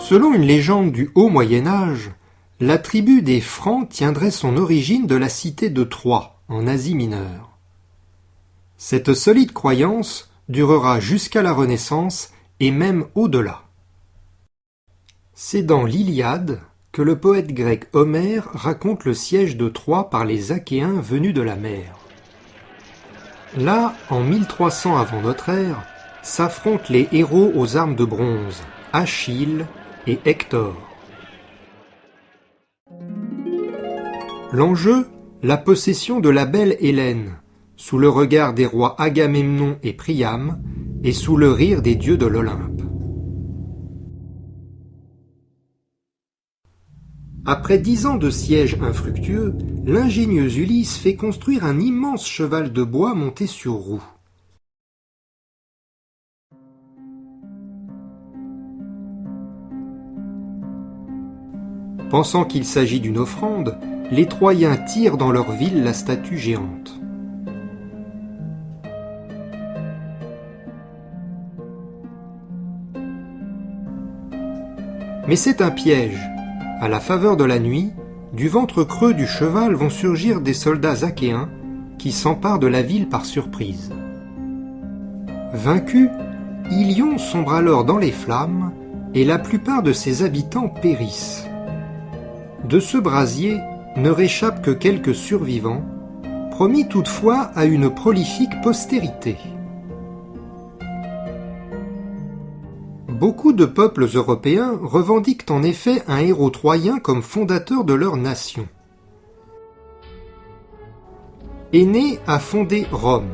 Selon une légende du haut Moyen-Âge, la tribu des Francs tiendrait son origine de la cité de Troie, en Asie mineure. Cette solide croyance durera jusqu'à la Renaissance et même au-delà. C'est dans l'Iliade que le poète grec Homère raconte le siège de Troie par les Achéens venus de la mer. Là, en 1300 avant notre ère, s'affrontent les héros aux armes de bronze, Achille et Hector. L'enjeu, la possession de la belle Hélène, sous le regard des rois Agamemnon et Priam, et sous le rire des dieux de l'Olympe. Après 10 ans de siège infructueux, l'ingénieux Ulysse fait construire un immense cheval de bois monté sur roue. Pensant qu'il s'agit d'une offrande, les Troyens tirent dans leur ville la statue géante. Mais c'est un piège. À la faveur de la nuit, du ventre creux du cheval vont surgir des soldats achéens qui s'emparent de la ville par surprise. Vaincu, Ilion sombre alors dans les flammes et la plupart de ses habitants périssent. De ce brasier ne réchappent que quelques survivants, promis toutefois à une prolifique postérité. Beaucoup de peuples européens revendiquent en effet un héros troyen comme fondateur de leur nation. Énée a fondé Rome.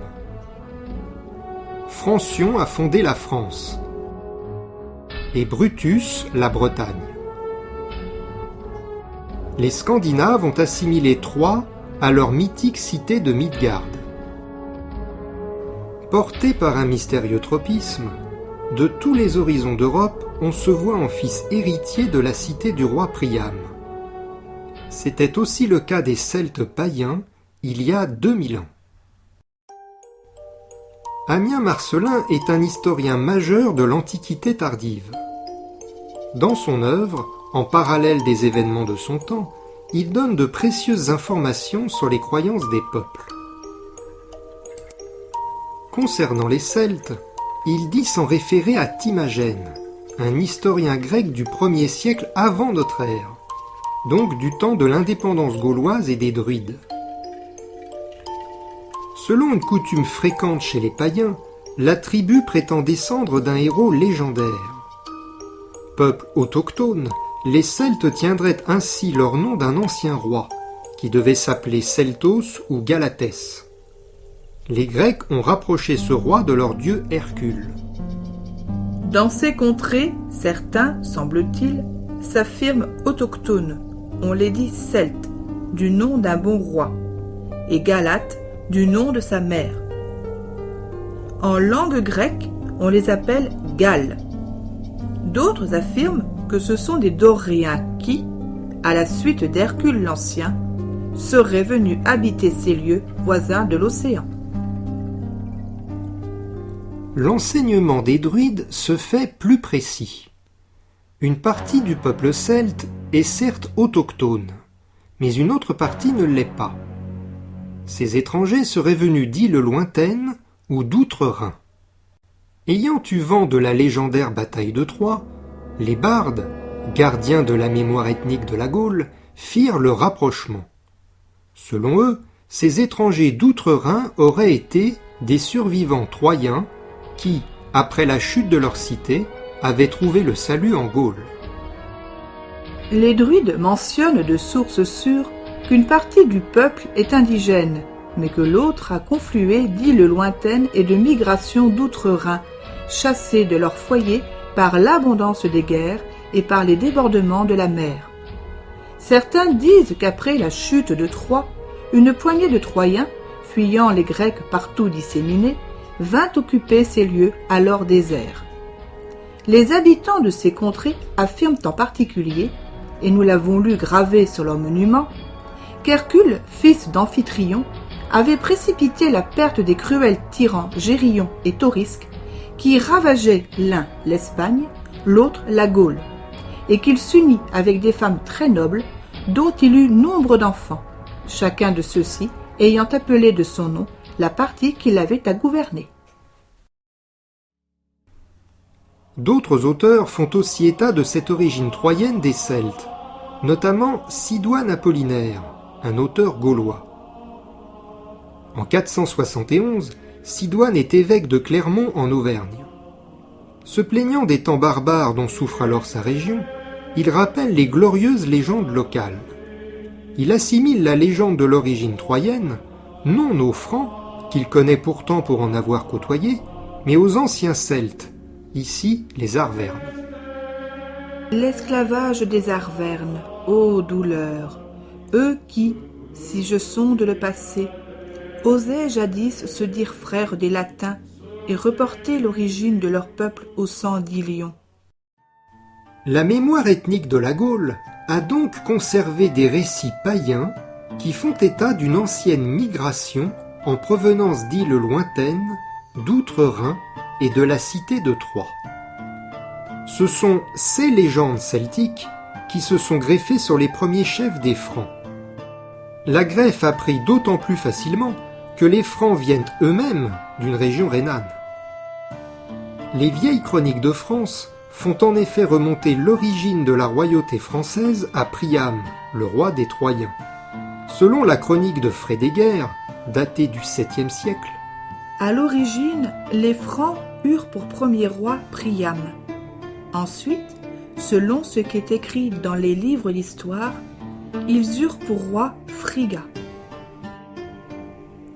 Francion a fondé la France. Et Brutus la Bretagne. Les Scandinaves ont assimilé Troie à leur mythique cité de Midgard. Portés par un mystérieux tropisme, de tous les horizons d'Europe, on se voit en fils héritier de la cité du roi Priam. C'était aussi le cas des Celtes païens il y a 2000 ans. Ammien Marcellin est un historien majeur de l'Antiquité tardive. Dans son œuvre, en parallèle des événements de son temps, il donne de précieuses informations sur les croyances des peuples. Concernant les Celtes, il dit s'en référer à Timagène, un historien grec du 1er siècle avant notre ère, donc du temps de l'indépendance gauloise et des druides. Selon une coutume fréquente chez les païens, la tribu prétend descendre d'un héros légendaire. Peuple autochtone, les Celtes tiendraient ainsi leur nom d'un ancien roi, qui devait s'appeler Celtos ou Galatès. Les Grecs ont rapproché ce roi de leur dieu Hercule. Dans ces contrées, certains, semble-t-il, s'affirment autochtones. On les dit Celtes, du nom d'un bon roi, et Galates, du nom de sa mère. En langue grecque, on les appelle Galles. D'autres affirment que ce sont des Doriens qui, à la suite d'Hercule l'Ancien, seraient venus habiter ces lieux voisins de l'océan. L'enseignement des druides se fait plus précis. Une partie du peuple celte est certes autochtone, mais une autre partie ne l'est pas. Ces étrangers seraient venus d'îles lointaines ou d'outre-Rhin. Ayant eu vent de la légendaire bataille de Troie, les bardes, gardiens de la mémoire ethnique de la Gaule, firent le rapprochement. Selon eux, ces étrangers d'outre-Rhin auraient été des survivants troyens qui, après la chute de leur cité, avaient trouvé le salut en Gaule. Les druides mentionnent de sources sûres qu'une partie du peuple est indigène, mais que l'autre a conflué d'îles lointaines et de migrations d'outre-Rhin, chassés de leur foyer par l'abondance des guerres et par les débordements de la mer. Certains disent qu'après la chute de Troie, une poignée de Troyens, fuyant les Grecs partout disséminés, vint occuper ces lieux alors déserts. Les habitants de ces contrées affirment en particulier, et nous l'avons lu gravé sur leurs monuments, qu'Hercule, fils d'Amphitryon, avait précipité la perte des cruels tyrans Gérion et Taurisque, qui ravageaient l'un l'Espagne, l'autre la Gaule, et qu'il s'unit avec des femmes très nobles, dont il eut nombre d'enfants, chacun de ceux-ci ayant appelé de son nom la partie qu'il avait à gouverner. D'autres auteurs font aussi état de cette origine troyenne des Celtes, notamment Sidoine Apollinaire, un auteur gaulois. En 471, Sidoine est évêque de Clermont en Auvergne. Se plaignant des temps barbares dont souffre alors sa région, il rappelle les glorieuses légendes locales. Il assimile la légende de l'origine troyenne, non aux Francs, qu'il connaît pourtant pour en avoir côtoyé, mais aux anciens Celtes, ici les Arvernes. L'esclavage des Arvernes, ô douleur, eux qui, si je sonde le passé, osaient jadis se dire frères des Latins et reporter l'origine de leur peuple au sang d'Ilion. La mémoire ethnique de la Gaule a donc conservé des récits païens qui font état d'une ancienne migration en provenance d'îles lointaines, d'outre-Rhin et de la cité de Troie. Ce sont ces légendes celtiques qui se sont greffées sur les premiers chefs des Francs. La greffe a pris d'autant plus facilement que les Francs viennent eux-mêmes d'une région rhénane. Les vieilles chroniques de France font en effet remonter l'origine de la royauté française à Priam, le roi des Troyens. Selon la chronique de Frédéguerre, datée du 7e siècle, à l'origine, les Francs eurent pour premier roi Priam. Ensuite, selon ce qui est écrit dans les livres d'histoire, ils eurent pour roi Friga.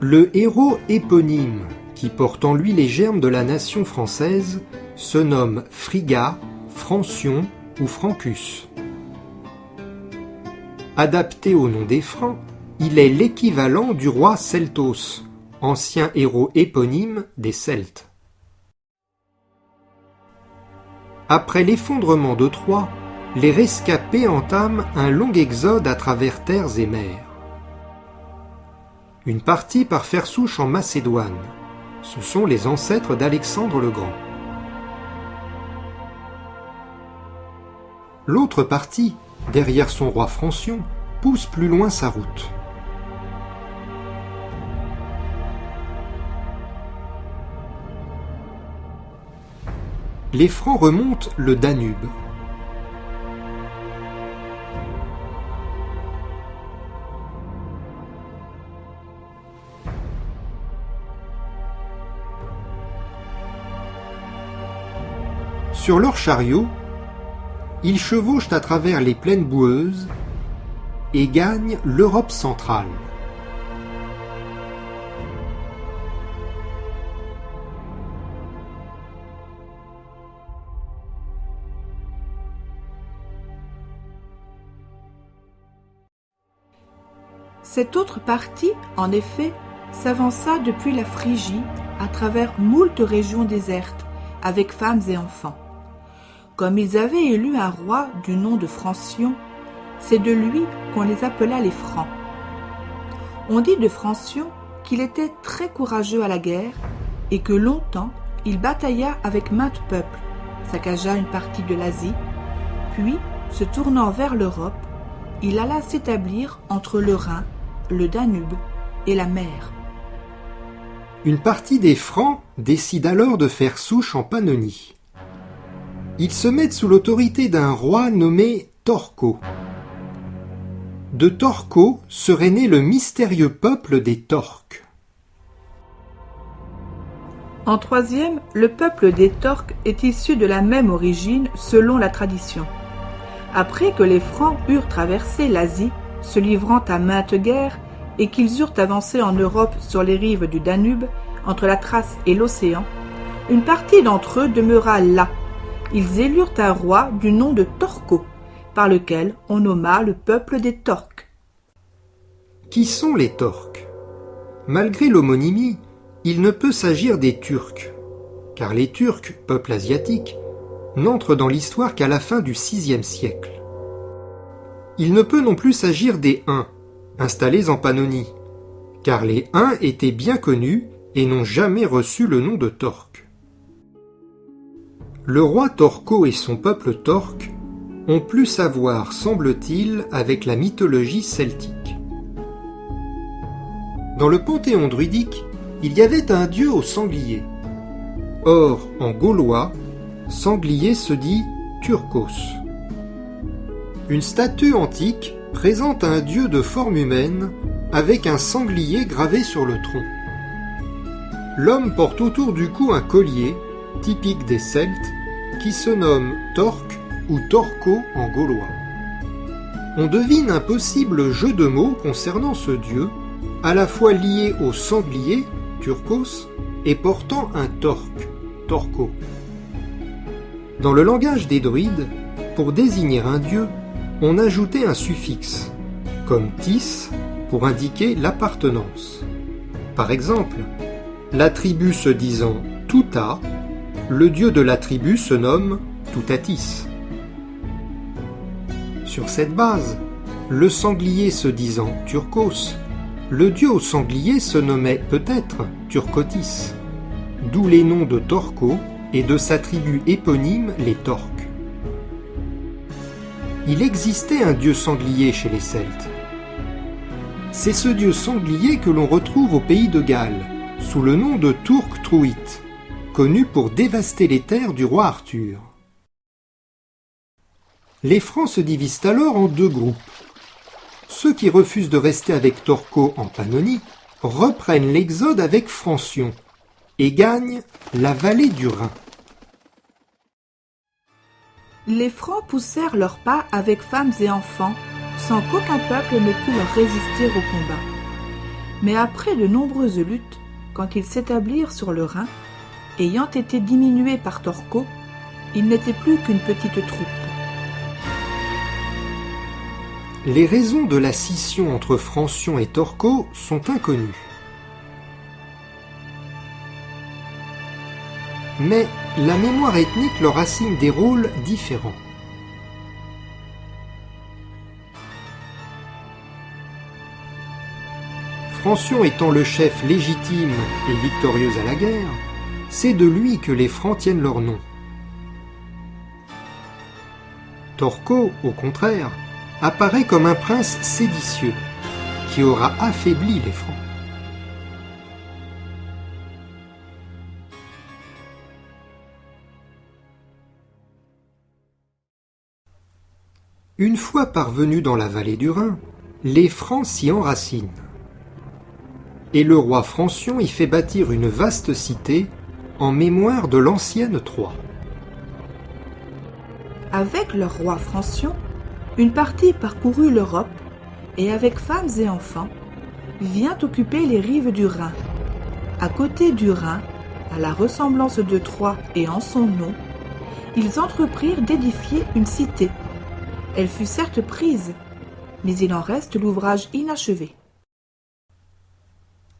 Le héros éponyme, qui porte en lui les germes de la nation française, se nomme Friga, Francion ou Francus. Adapté au nom des Francs, il est l'équivalent du roi Celtos, ancien héros éponyme des Celtes. Après l'effondrement de Troie, les rescapés entament un long exode à travers terres et mers. Une partie part faire souche en Macédoine. Ce sont les ancêtres d'Alexandre le Grand. L'autre partie, derrière son roi Francion, pousse plus loin sa route. Les Francs remontent le Danube. Sur leurs chariots, ils chevauchent à travers les plaines boueuses et gagnent l'Europe centrale. Cette autre partie, en effet, s'avança depuis la Phrygie à travers moult régions désertes, avec femmes et enfants. Comme ils avaient élu un roi du nom de Francion, c'est de lui qu'on les appela les Francs. On dit de Francion qu'il était très courageux à la guerre et que longtemps il batailla avec maintes peuples, saccagea une partie de l'Asie, puis, se tournant vers l'Europe, il alla s'établir entre le Rhin, le Danube et la mer. Une partie des Francs décide alors de faire souche en Pannonie. Ils se mettent sous l'autorité d'un roi nommé Torco. De Torco serait né le mystérieux peuple des Torques. En troisième, le peuple des Torques est issu de la même origine selon la tradition. Après que les Francs eurent traversé l'Asie, se livrant à maintes guerres, et qu'ils eurent avancé en Europe sur les rives du Danube, entre la Thrace et l'océan, une partie d'entre eux demeura là. Ils élurent un roi du nom de Torco, par lequel on nomma le peuple des Torques. Qui sont les Torques ? Malgré l'homonymie, il ne peut s'agir des Turcs, car les Turcs, peuple asiatique, n'entrent dans l'histoire qu'à la fin du VIe siècle. Il ne peut non plus s'agir des Huns, installés en Pannonie, car les Huns étaient bien connus et n'ont jamais reçu le nom de Torques. Le roi Torco et son peuple torque ont plus à voir, semble-t-il, avec la mythologie celtique. Dans le panthéon druidique, il y avait un dieu au sanglier. Or, en gaulois, sanglier se dit Turcos. Une statue antique présente un dieu de forme humaine avec un sanglier gravé sur le tronc. L'homme porte autour du cou un collier, typique des Celtes, qui se nomme torque ou torco en gaulois. On devine un possible jeu de mots concernant ce dieu, à la fois lié au sanglier, Turcos, et portant un torque, torco. Dans le langage des druides, pour désigner un dieu, on ajoutait un suffixe, comme tis, pour indiquer l'appartenance. Par exemple, la tribu se disant Tuta, le dieu de la tribu se nomme Tutatis. Sur cette base, le sanglier se disant Turcos, le dieu au sanglier se nommait peut-être Turcotis, d'où les noms de Torco et de sa tribu éponyme les Torques. Il existait un dieu sanglier chez les Celtes. C'est ce dieu sanglier que l'on retrouve au pays de Galles, sous le nom de Turc Truit, connu pour dévaster les terres du roi Arthur. Les Francs se divisent alors en deux groupes. Ceux qui refusent de rester avec Torco en Pannonie reprennent l'exode avec Francion et gagnent la vallée du Rhin. Les Francs poussèrent leurs pas avec femmes et enfants, sans qu'aucun peuple ne pût leur résister au combat. Mais après de nombreuses luttes, quand ils s'établirent sur le Rhin, ayant été diminués par Torco, ils n'étaient plus qu'une petite troupe. Les raisons de la scission entre Francion et Torco sont inconnues. Mais la mémoire ethnique leur assigne des rôles différents. Francion étant le chef légitime et victorieux à la guerre, c'est de lui que les Francs tiennent leur nom. Torco, au contraire, apparaît comme un prince séditieux, qui aura affaibli les Francs. Une fois parvenus dans la vallée du Rhin, les Francs s'y enracinent. Et le roi Francion y fait bâtir une vaste cité en mémoire de l'ancienne Troie. Avec leur roi Francion, une partie parcourut l'Europe et avec femmes et enfants, vient occuper les rives du Rhin. À côté du Rhin, à la ressemblance de Troie et en son nom, ils entreprirent d'édifier une cité. Elle fut certes prise, mais il en reste l'ouvrage inachevé.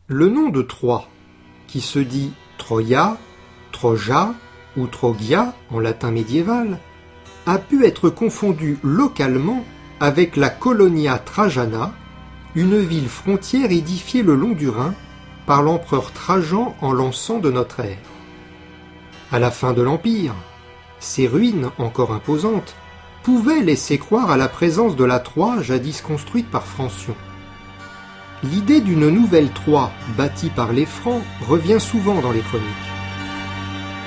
Le nom de Troie, qui se dit Troia, Troja ou Trogia en latin médiéval, a pu être confondu localement avec la Colonia Trajana, une ville frontière édifiée le long du Rhin par l'empereur Trajan en l'an 100 de notre ère. À la fin de l'Empire, ces ruines encore imposantes pouvaient laisser croire à la présence de la Troie jadis construite par Francion. L'idée d'une nouvelle Troie bâtie par les Francs revient souvent dans les chroniques.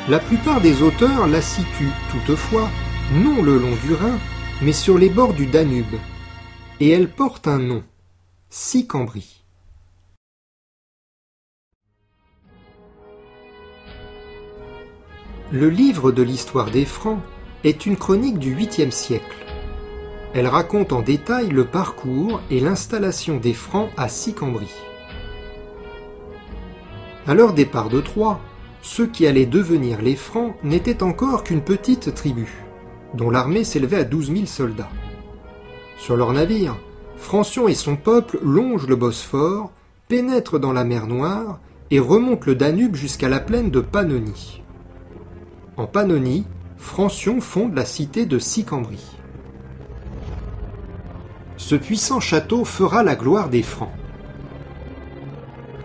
La plupart des auteurs la situent toutefois non le long du Rhin, mais sur les bords du Danube, et elle porte un nom, Sicambrie. Le livre de l'histoire des Francs est une chronique du 8e siècle. Elle raconte en détail le parcours et l'installation des Francs à Sicambrie. À leur départ de Troie, ceux qui allaient devenir les Francs n'étaient encore qu'une petite tribu, dont l'armée s'élevait à 12 000 soldats. Sur leur navire, Francion et son peuple longent le Bosphore, pénètrent dans la mer Noire et remontent le Danube jusqu'à la plaine de Pannonie. En Pannonie, Francion fonde la cité de Sicambrie. Ce puissant château fera la gloire des Francs.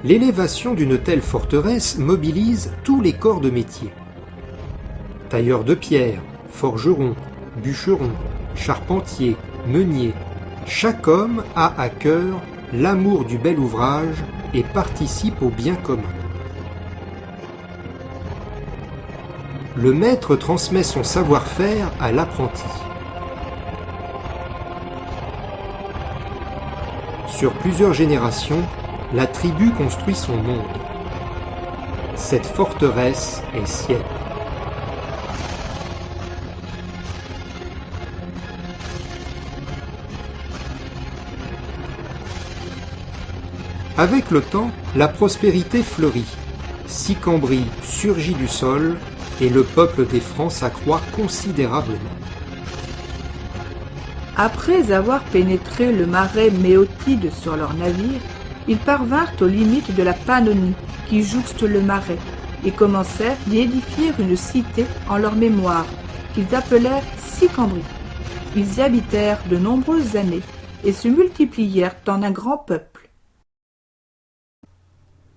L'élévation d'une telle forteresse mobilise tous les corps de métier. Tailleurs de pierre, forgerons, bûcherons, charpentiers, meuniers, chaque homme a à cœur l'amour du bel ouvrage et participe au bien commun. Le maître transmet son savoir-faire à l'apprenti. Sur plusieurs générations, la tribu construit son monde. Cette forteresse est sienne. Avec le temps, la prospérité fleurit. Sicambrie surgit du sol et le peuple des Francs s'accroît considérablement. Après avoir pénétré le marais Méotide sur leur navire, ils parvinrent aux limites de la Pannonie qui jouxte le marais et commencèrent d'y édifier une cité en leur mémoire qu'ils appelèrent Sicambrie. Ils y habitèrent de nombreuses années et se multiplièrent en un grand peuple.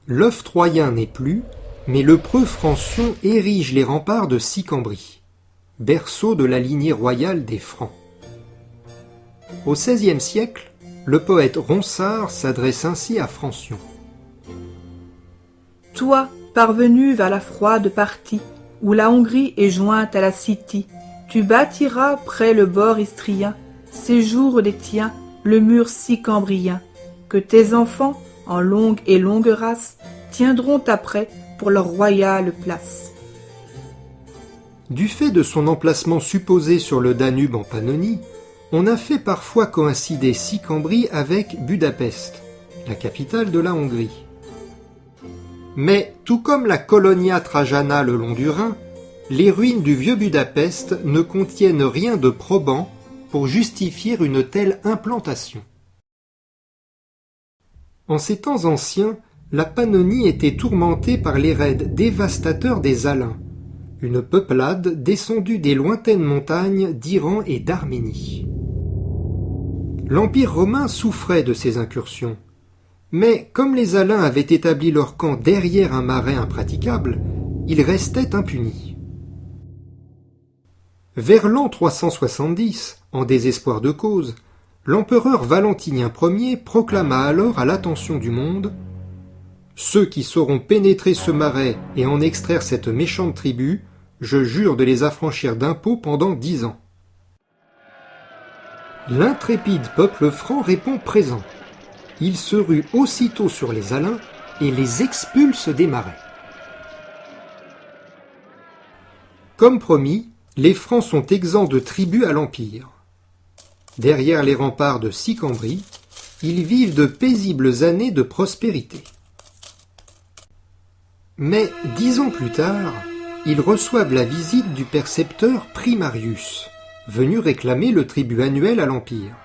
L'œuf troyen n'est plus, mais le preux Francion érige les remparts de Sicambrie, berceau de la lignée royale des Francs. Au XVIe siècle, le poète Ronsard s'adresse ainsi à Francion. « Toi, parvenu vers la froide partie, où la Hongrie est jointe à la Scythie, tu bâtiras près le bord istrien, séjour des tiens, le mur sicambrien, que tes enfants, en longue et longue race, tiendront après pour leur royale place. » Du fait de son emplacement supposé sur le Danube en Pannonie, on a fait parfois coïncider Sicambrie avec Budapest, la capitale de la Hongrie. Mais, tout comme la Colonia Trajana le long du Rhin, les ruines du vieux Budapest ne contiennent rien de probant pour justifier une telle implantation. En ces temps anciens, la Pannonie était tourmentée par les raids dévastateurs des Alains, une peuplade descendue des lointaines montagnes d'Iran et d'Arménie. L'Empire romain souffrait de ces incursions, mais comme les Alains avaient établi leur camp derrière un marais impraticable, ils restaient impunis. Vers l'an 370, en désespoir de cause, l'empereur Valentinien Ier proclama alors à l'attention du monde « Ceux qui sauront pénétrer ce marais et en extraire cette méchante tribu, je jure de les affranchir d'impôts pendant 10 ans. » L'intrépide peuple franc répond présent. Il se rue aussitôt sur les Alains et les expulse des marais. Comme promis, les Francs sont exempts de tribut à l'Empire. Derrière les remparts de Sicambrie, ils vivent de paisibles années de prospérité. Mais 10 ans plus tard, ils reçoivent la visite du percepteur Primarius, venu réclamer le tribut annuel à l'Empire.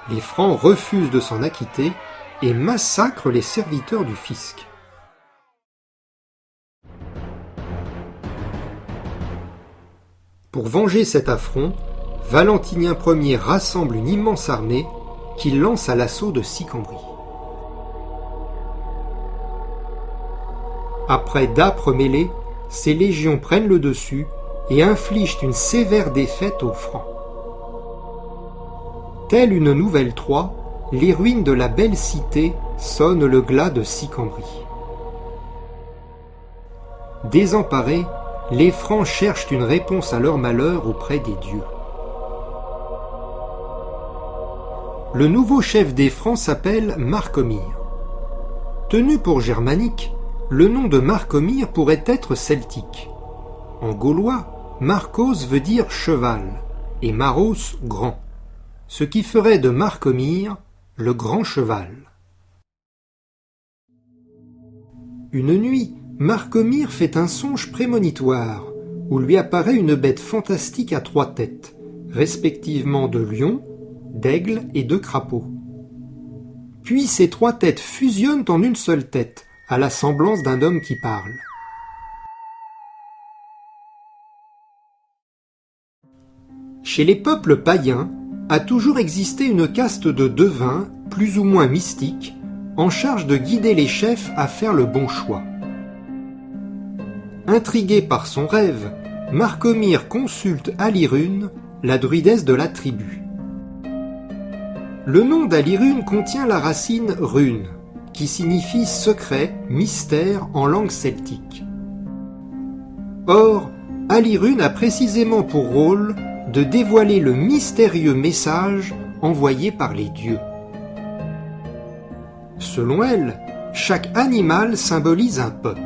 Les Francs refusent de s'en acquitter et massacrent les serviteurs du fisc. Pour venger cet affront, Valentinien Ier rassemble une immense armée qu'il lance à l'assaut de Sicambrie. Après d'âpres mêlées, ces légions prennent le dessus et infligent une sévère défaite aux Francs. Telle une nouvelle Troie, les ruines de la belle cité sonnent le glas de Sicambrie. Désemparés, les Francs cherchent une réponse à leur malheur auprès des dieux. Le nouveau chef des Francs s'appelle Marcomir. Tenu pour germanique, le nom de Marcomir pourrait être celtique. En gaulois, Marcos veut dire cheval et Maros grand, ce qui ferait de Marcomir le grand cheval. Une nuit, Marcomir fait un songe prémonitoire où lui apparaît une bête fantastique à 3 têtes, respectivement de lion, d'aigle et de crapaud. Puis ces 3 têtes fusionnent en une seule tête, à la semblance d'un homme qui parle. Chez les peuples païens a toujours existé une caste de devins, plus ou moins mystiques, en charge de guider les chefs à faire le bon choix. Intrigué par son rêve, Marcomir consulte Alirune, la druidesse de la tribu. Le nom d'Alirune contient la racine rune, qui signifie secret, mystère en langue celtique. Or, Alirune a précisément pour rôle de dévoiler le mystérieux message envoyé par les dieux. Selon elle, chaque animal symbolise un peuple.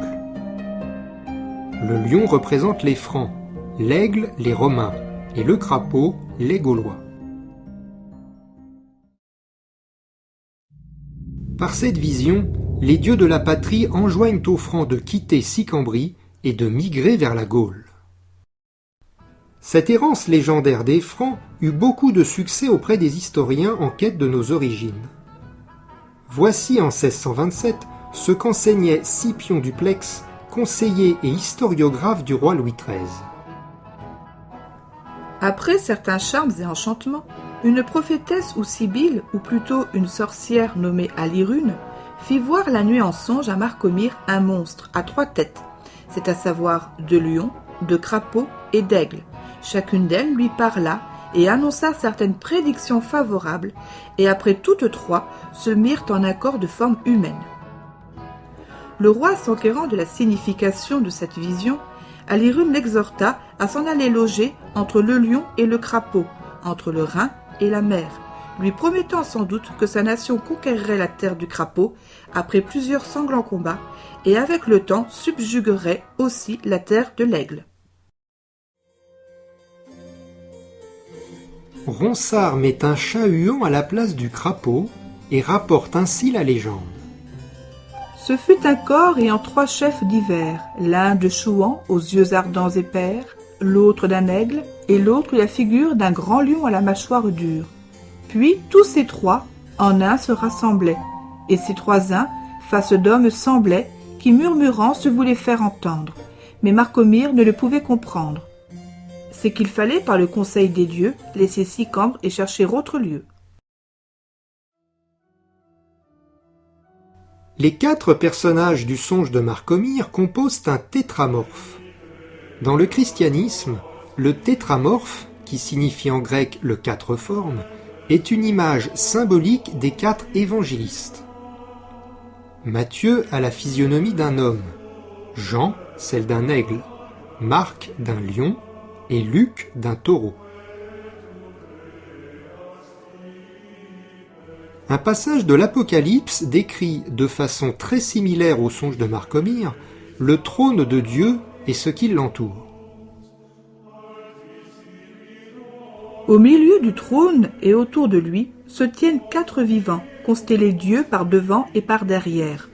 Le lion représente les Francs, l'aigle les Romains et le crapaud les Gaulois. Par cette vision, les dieux de la patrie enjoignent aux Francs de quitter Sicambrie et de migrer vers la Gaule. Cette errance légendaire des Francs eut beaucoup de succès auprès des historiens en quête de nos origines. Voici en 1627 ce qu'enseignait Scipion Duplex, conseiller et historiographe du roi Louis XIII. Après certains charmes et enchantements, une prophétesse ou sibylle, ou plutôt une sorcière nommée Alirune, fit voir la nuit en songe à Marcomir un monstre à 3 têtes, c'est à savoir 2 lions, 2 crapauds et d'aigles. Chacune d'elles lui parla et annonça certaines prédictions favorables, et après toutes 3 se mirent en accord de forme humaine. Le roi, s'enquérant de la signification de cette vision, Alirune l'exhorta à s'en aller loger entre le lion et le crapaud, entre le Rhin et la mer, lui promettant sans doute que sa nation conquerrait la terre du crapaud après plusieurs sanglants combats, et avec le temps subjuguerait aussi la terre de l'aigle. Ronsard met un chat-huant à la place du crapaud et rapporte ainsi la légende. Ce fut un corps ayant 3 chefs divers, l'un de chouan aux yeux ardents et pairs, l'autre d'un aigle et l'autre la figure d'un grand lion à la mâchoire dure. Puis tous ces 3 en un se rassemblaient, et ces 3 uns, face d'hommes semblaient, qui murmurant se voulaient faire entendre, mais Marcomir ne le pouvait comprendre. C'est qu'il fallait, par le conseil des dieux, laisser Sicambre et chercher autre lieu. Les 4 personnages du songe de Marcomir composent un tétramorphe. Dans le christianisme, le tétramorphe, qui signifie en grec le 4 formes, est une image symbolique des 4 évangélistes. Matthieu a la physionomie d'un homme, Jean celle d'un aigle, Marc d'un lion et Luc d'un taureau. Un passage de l'Apocalypse décrit de façon très similaire au songe de Marcomir le trône de Dieu et ce qui l'entoure. Au milieu du trône et autour de lui se tiennent 4 vivants, constellés d'yeux par devant et par derrière.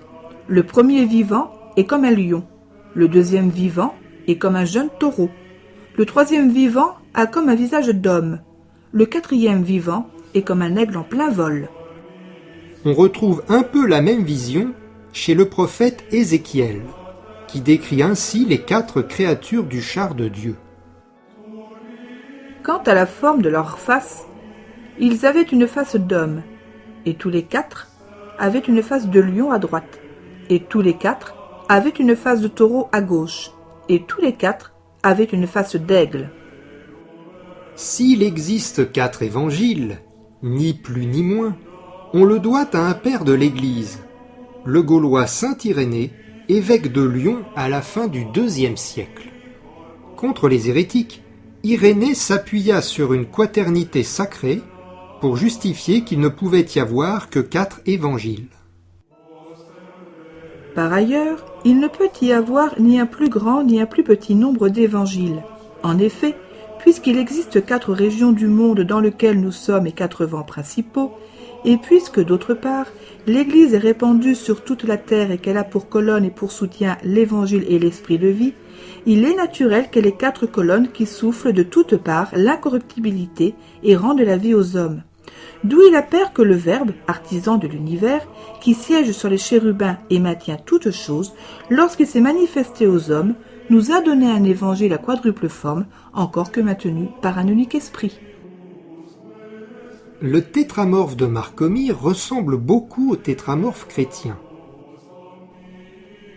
Le premier vivant est comme un lion, le deuxième vivant est comme un jeune taureau, le troisième vivant a comme un visage d'homme, le quatrième vivant est comme un aigle en plein vol. On retrouve un peu la même vision chez le prophète Ézéchiel, qui décrit ainsi les 4 créatures du char de Dieu. Quant à la forme de leur face, ils avaient une face d'homme, et tous les 4 avaient une face de lion à droite, et tous les 4 avaient une face de taureau à gauche, et tous les 4 avaient une face d'aigle. S'il existe 4 évangiles, ni plus ni moins, on le doit à un père de l'Église, le Gaulois saint Irénée, évêque de Lyon à la fin du IIe siècle. Contre les hérétiques, Irénée s'appuya sur une quaternité sacrée pour justifier qu'il ne pouvait y avoir que 4 évangiles. Par ailleurs, il ne peut y avoir ni un plus grand ni un plus petit nombre d'évangiles. En effet, puisqu'il existe 4 régions du monde dans lesquelles nous sommes et 4 vents principaux, et puisque, d'autre part, l'Église est répandue sur toute la terre et qu'elle a pour colonne et pour soutien l'Évangile et l'Esprit de vie, il est naturel qu'elle ait 4 colonnes qui soufflent de toutes parts l'incorruptibilité et rendent la vie aux hommes. D'où il appert que le Verbe, artisan de l'univers, qui siège sur les chérubins et maintient toutes choses, lorsqu'il s'est manifesté aux hommes, nous a donné un évangile à quadruple forme, encore que maintenu par un unique esprit. Le tétramorphe de Marcomir ressemble beaucoup au tétramorphe chrétien.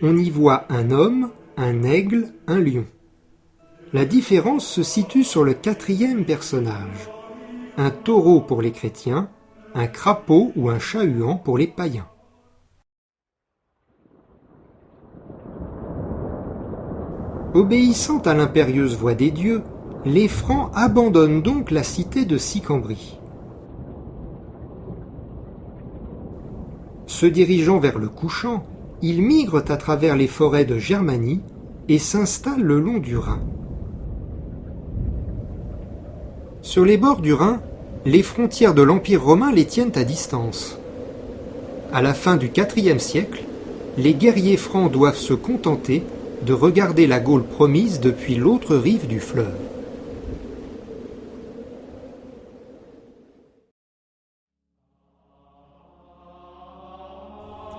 On y voit un homme, un aigle, un lion. La différence se situe sur le quatrième personnage. Un taureau pour les chrétiens, un crapaud ou un chat-huant pour les païens. Obéissant à l'impérieuse voix des dieux, les Francs abandonnent donc la cité de Sicambrie. Se dirigeant vers le couchant, ils migrent à travers les forêts de Germanie et s'installent le long du Rhin. Sur les bords du Rhin, les frontières de l'Empire romain les tiennent à distance. À la fin du IVe siècle, les guerriers francs doivent se contenter de regarder la Gaule promise depuis l'autre rive du fleuve.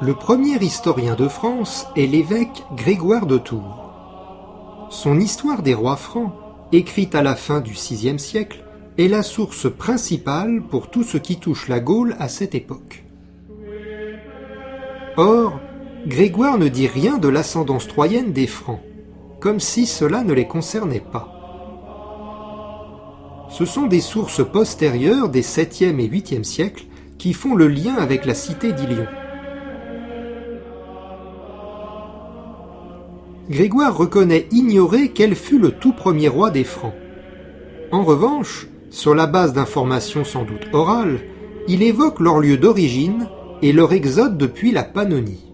Le premier historien de France est l'évêque Grégoire de Tours. Son Histoire des rois francs, écrite à la fin du VIe siècle, est la source principale pour tout ce qui touche la Gaule à cette époque. Or, Grégoire ne dit rien de l'ascendance troyenne des Francs, comme si cela ne les concernait pas. Ce sont des sources postérieures des 7e et 8e siècles qui font le lien avec la cité d'Ilion. Grégoire reconnaît ignorer quel fut le tout premier roi des Francs. En revanche, sur la base d'informations sans doute orales, il évoque leur lieu d'origine et leur exode depuis la Pannonie.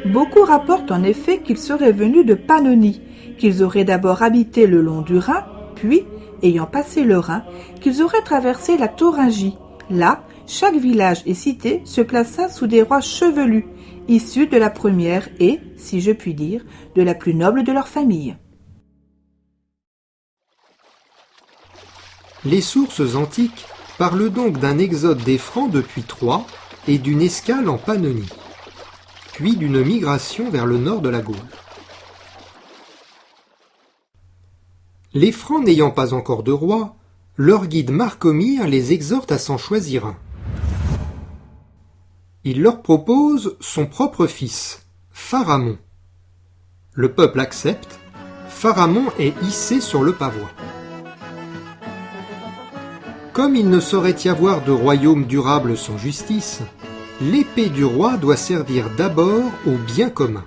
Beaucoup rapportent en effet qu'ils seraient venus de Pannonie, qu'ils auraient d'abord habité le long du Rhin, puis, ayant passé le Rhin, qu'ils auraient traversé la Thuringie. Là, chaque village et cité se plaça sous des rois chevelus, issus de la première et, si je puis dire, de la plus noble de leur famille. Les sources antiques parlent donc d'un exode des Francs depuis Troie et d'une escale en Pannonie, puis d'une migration vers le nord de la Gaule. Les Francs n'ayant pas encore de roi, leur guide Marcomir les exhorte à s'en choisir un. Il leur propose son propre fils, Pharamond. Le peuple accepte, Pharamond est hissé sur le pavois. Comme il ne saurait y avoir de royaume durable sans justice, l'épée du roi doit servir d'abord au bien commun.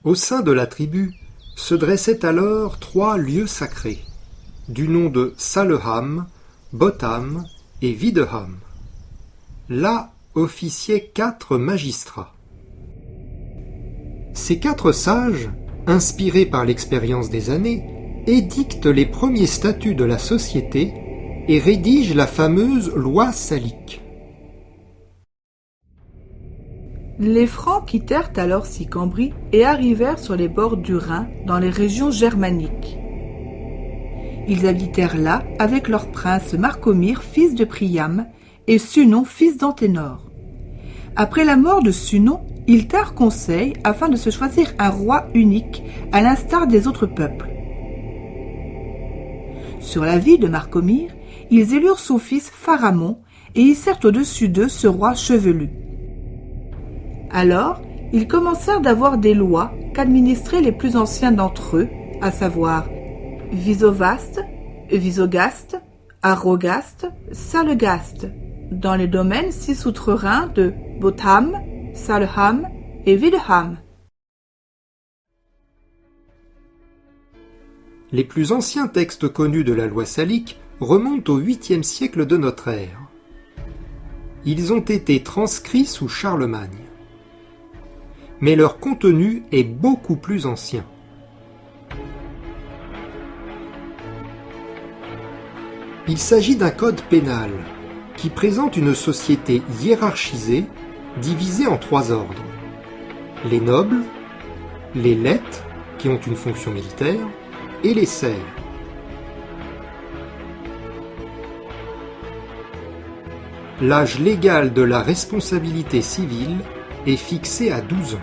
Au sein de la tribu se dressaient alors 3 lieux sacrés, du nom de Saleham, Botham et Videham. Là officiaient 4 magistrats. Ces 4 sages, inspirés par l'expérience des années, édictent les premiers statuts de la société et rédigent la fameuse loi salique. Les Francs quittèrent alors Sicambrie et arrivèrent sur les bords du Rhin, dans les régions germaniques. Ils habitèrent là avec leur prince Marcomir, fils de Priam, et Sunon, fils d'Anténor. Après la mort de Sunon, ils tinrent conseil afin de se choisir un roi unique, à l'instar des autres peuples. Sur la vie de Marcomir, ils élurent son fils Pharamond et hissèrent au-dessus d'eux ce roi chevelu. Alors, ils commencèrent d'avoir des lois qu'administraient les plus anciens d'entre eux, à savoir Visovaste, Visogaste, Arrogaste, Salegaste, dans les domaines 6 outre-Rhin de Botham, Saleham et Videham. Les plus anciens textes connus de la loi salique remontent au 8e siècle de notre ère. Ils ont été transcrits sous Charlemagne. Mais leur contenu est beaucoup plus ancien. Il s'agit d'un code pénal qui présente une société hiérarchisée divisée en 3 ordres. Les nobles, les laites, qui ont une fonction militaire, et les serfs. L'âge légal de la responsabilité civile est fixé à 12 ans.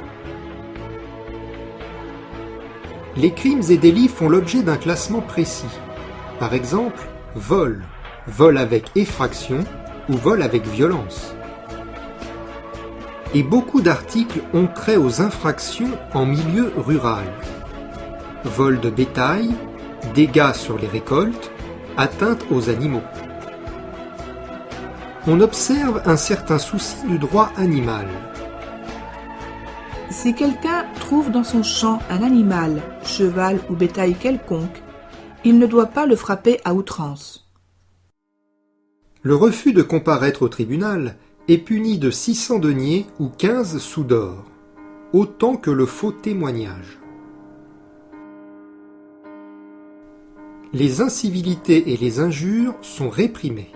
Les crimes et délits font l'objet d'un classement précis. Par exemple, vol, vol avec effraction ou vole avec violence. Et beaucoup d'articles ont trait aux infractions en milieu rural. Vol de bétail, dégâts sur les récoltes, atteinte aux animaux. On observe un certain souci du droit animal. Si quelqu'un trouve dans son champ un animal, cheval ou bétail quelconque, il ne doit pas le frapper à outrance. Le refus de comparaître au tribunal est puni de 600 deniers ou 15 sous d'or, autant que le faux témoignage. Les incivilités et les injures sont réprimées.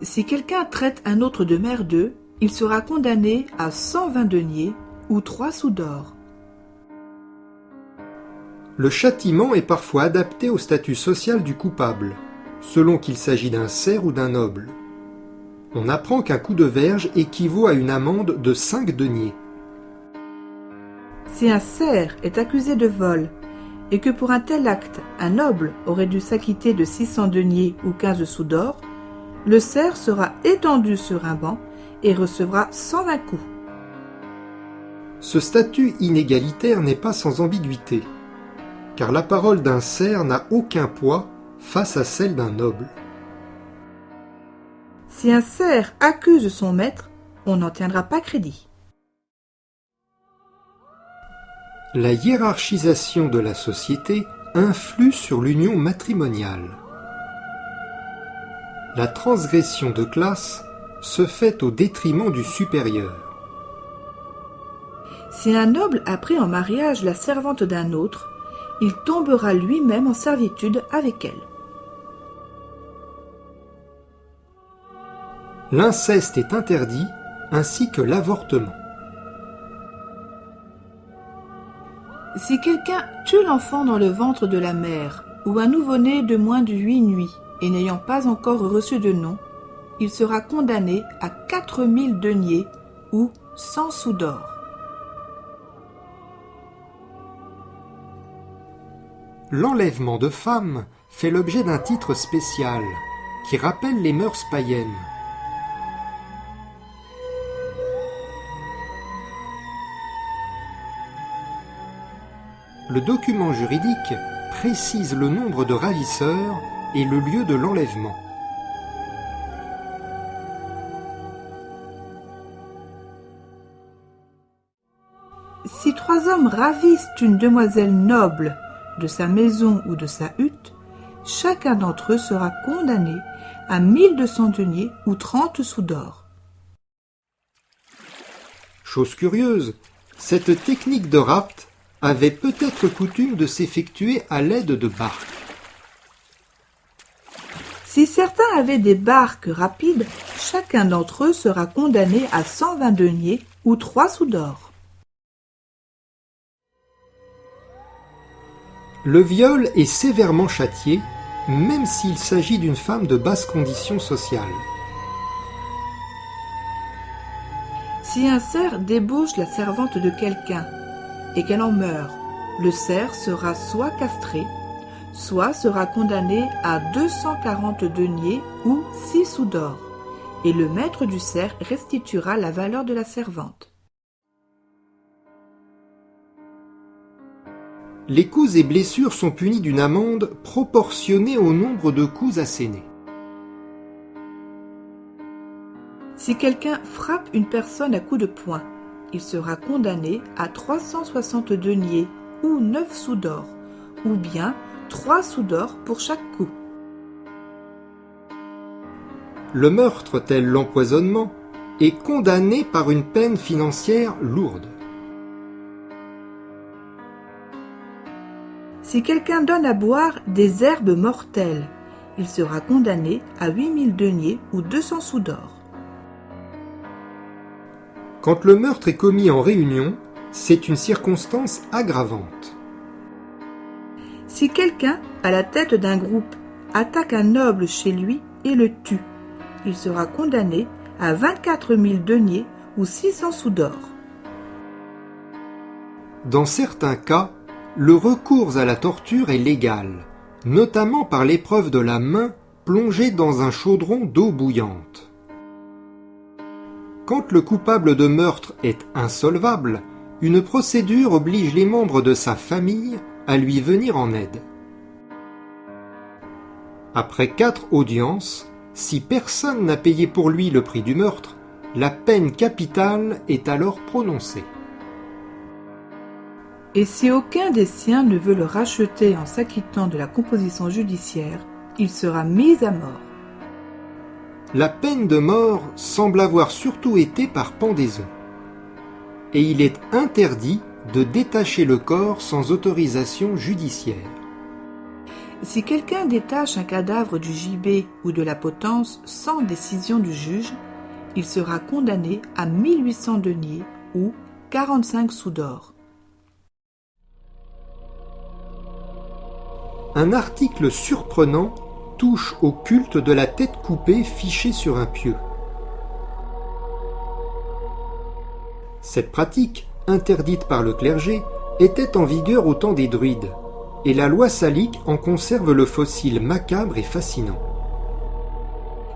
Si quelqu'un traite un autre de merdeux, il sera condamné à 120 deniers ou 3 sous d'or. Le châtiment est parfois adapté au statut social du coupable, selon qu'il s'agit d'un serf ou d'un noble. On apprend qu'un coup de verge équivaut à une amende de 5 deniers. Si un serf est accusé de vol et que pour un tel acte, un noble aurait dû s'acquitter de 600 deniers ou 15 sous d'or, le serf sera étendu sur un banc et recevra 120 coups. Ce statut inégalitaire n'est pas sans ambiguïté, car la parole d'un serf n'a aucun poids face à celle d'un noble. Si un serf accuse son maître, on n'en tiendra pas crédit. La hiérarchisation de la société influe sur l'union matrimoniale. La transgression de classe se fait au détriment du supérieur. Si un noble a pris en mariage la servante d'un autre, il tombera lui-même en servitude avec elle. L'inceste est interdit, ainsi que l'avortement. Si quelqu'un tue l'enfant dans le ventre de la mère, ou un nouveau-né de moins de 8 nuits, et n'ayant pas encore reçu de nom, il sera condamné à 4000 deniers ou 100 sous d'or. L'enlèvement de femmes fait l'objet d'un titre spécial qui rappelle les mœurs païennes. Le document juridique précise le nombre de ravisseurs et le lieu de l'enlèvement. Si 3 hommes ravissent une demoiselle noble de sa maison ou de sa hutte, chacun d'entre eux sera condamné à 1200 deniers ou 30 sous d'or. Chose curieuse, cette technique de rapt avait peut-être coutume de s'effectuer à l'aide de barques. Si certains avaient des barques rapides, chacun d'entre eux sera condamné à 120 deniers ou 3 sous d'or. Le viol est sévèrement châtié, même s'il s'agit d'une femme de basse condition sociale. Si un serf débauche la servante de quelqu'un et qu'elle en meurt, le serf sera soit castré, soit sera condamné à 240 deniers ou 6 sous d'or, et le maître du cerf restituera la valeur de la servante. Les coups et blessures sont punis d'une amende proportionnée au nombre de coups assénés. Si quelqu'un frappe une personne à coups de poing, il sera condamné à 360 deniers ou 9 sous d'or, ou bien 3 sous d'or pour chaque coup. Le meurtre, tel l'empoisonnement, est condamné par une peine financière lourde. Si quelqu'un donne à boire des herbes mortelles, il sera condamné à 8000 deniers ou 200 sous d'or. Quand le meurtre est commis en réunion, c'est une circonstance aggravante. Si quelqu'un, à la tête d'un groupe, attaque un noble chez lui et le tue, il sera condamné à 24 000 deniers ou 600 sous d'or. Dans certains cas, le recours à la torture est légal, notamment par l'épreuve de la main plongé dans un chaudron d'eau bouillante. Quand le coupable de meurtre est insolvable, une procédure oblige les membres de sa famille à lui venir en aide. Après 4 audiences, si personne n'a payé pour lui le prix du meurtre, la peine capitale est alors prononcée. Et si aucun des siens ne veut le racheter en s'acquittant de la composition judiciaire, il sera mis à mort. La peine de mort semble avoir surtout été par pendaison. Et il est interdit de détacher le corps sans autorisation judiciaire. Si quelqu'un détache un cadavre du gibet ou de la potence sans décision du juge, il sera condamné à 1800 deniers ou 45 sous d'or. Un article surprenant touche au culte de la tête coupée fichée sur un pieu. Cette pratique, interdite par le clergé, était en vigueur au temps des druides, et la loi salique en conserve le fossile macabre et fascinant.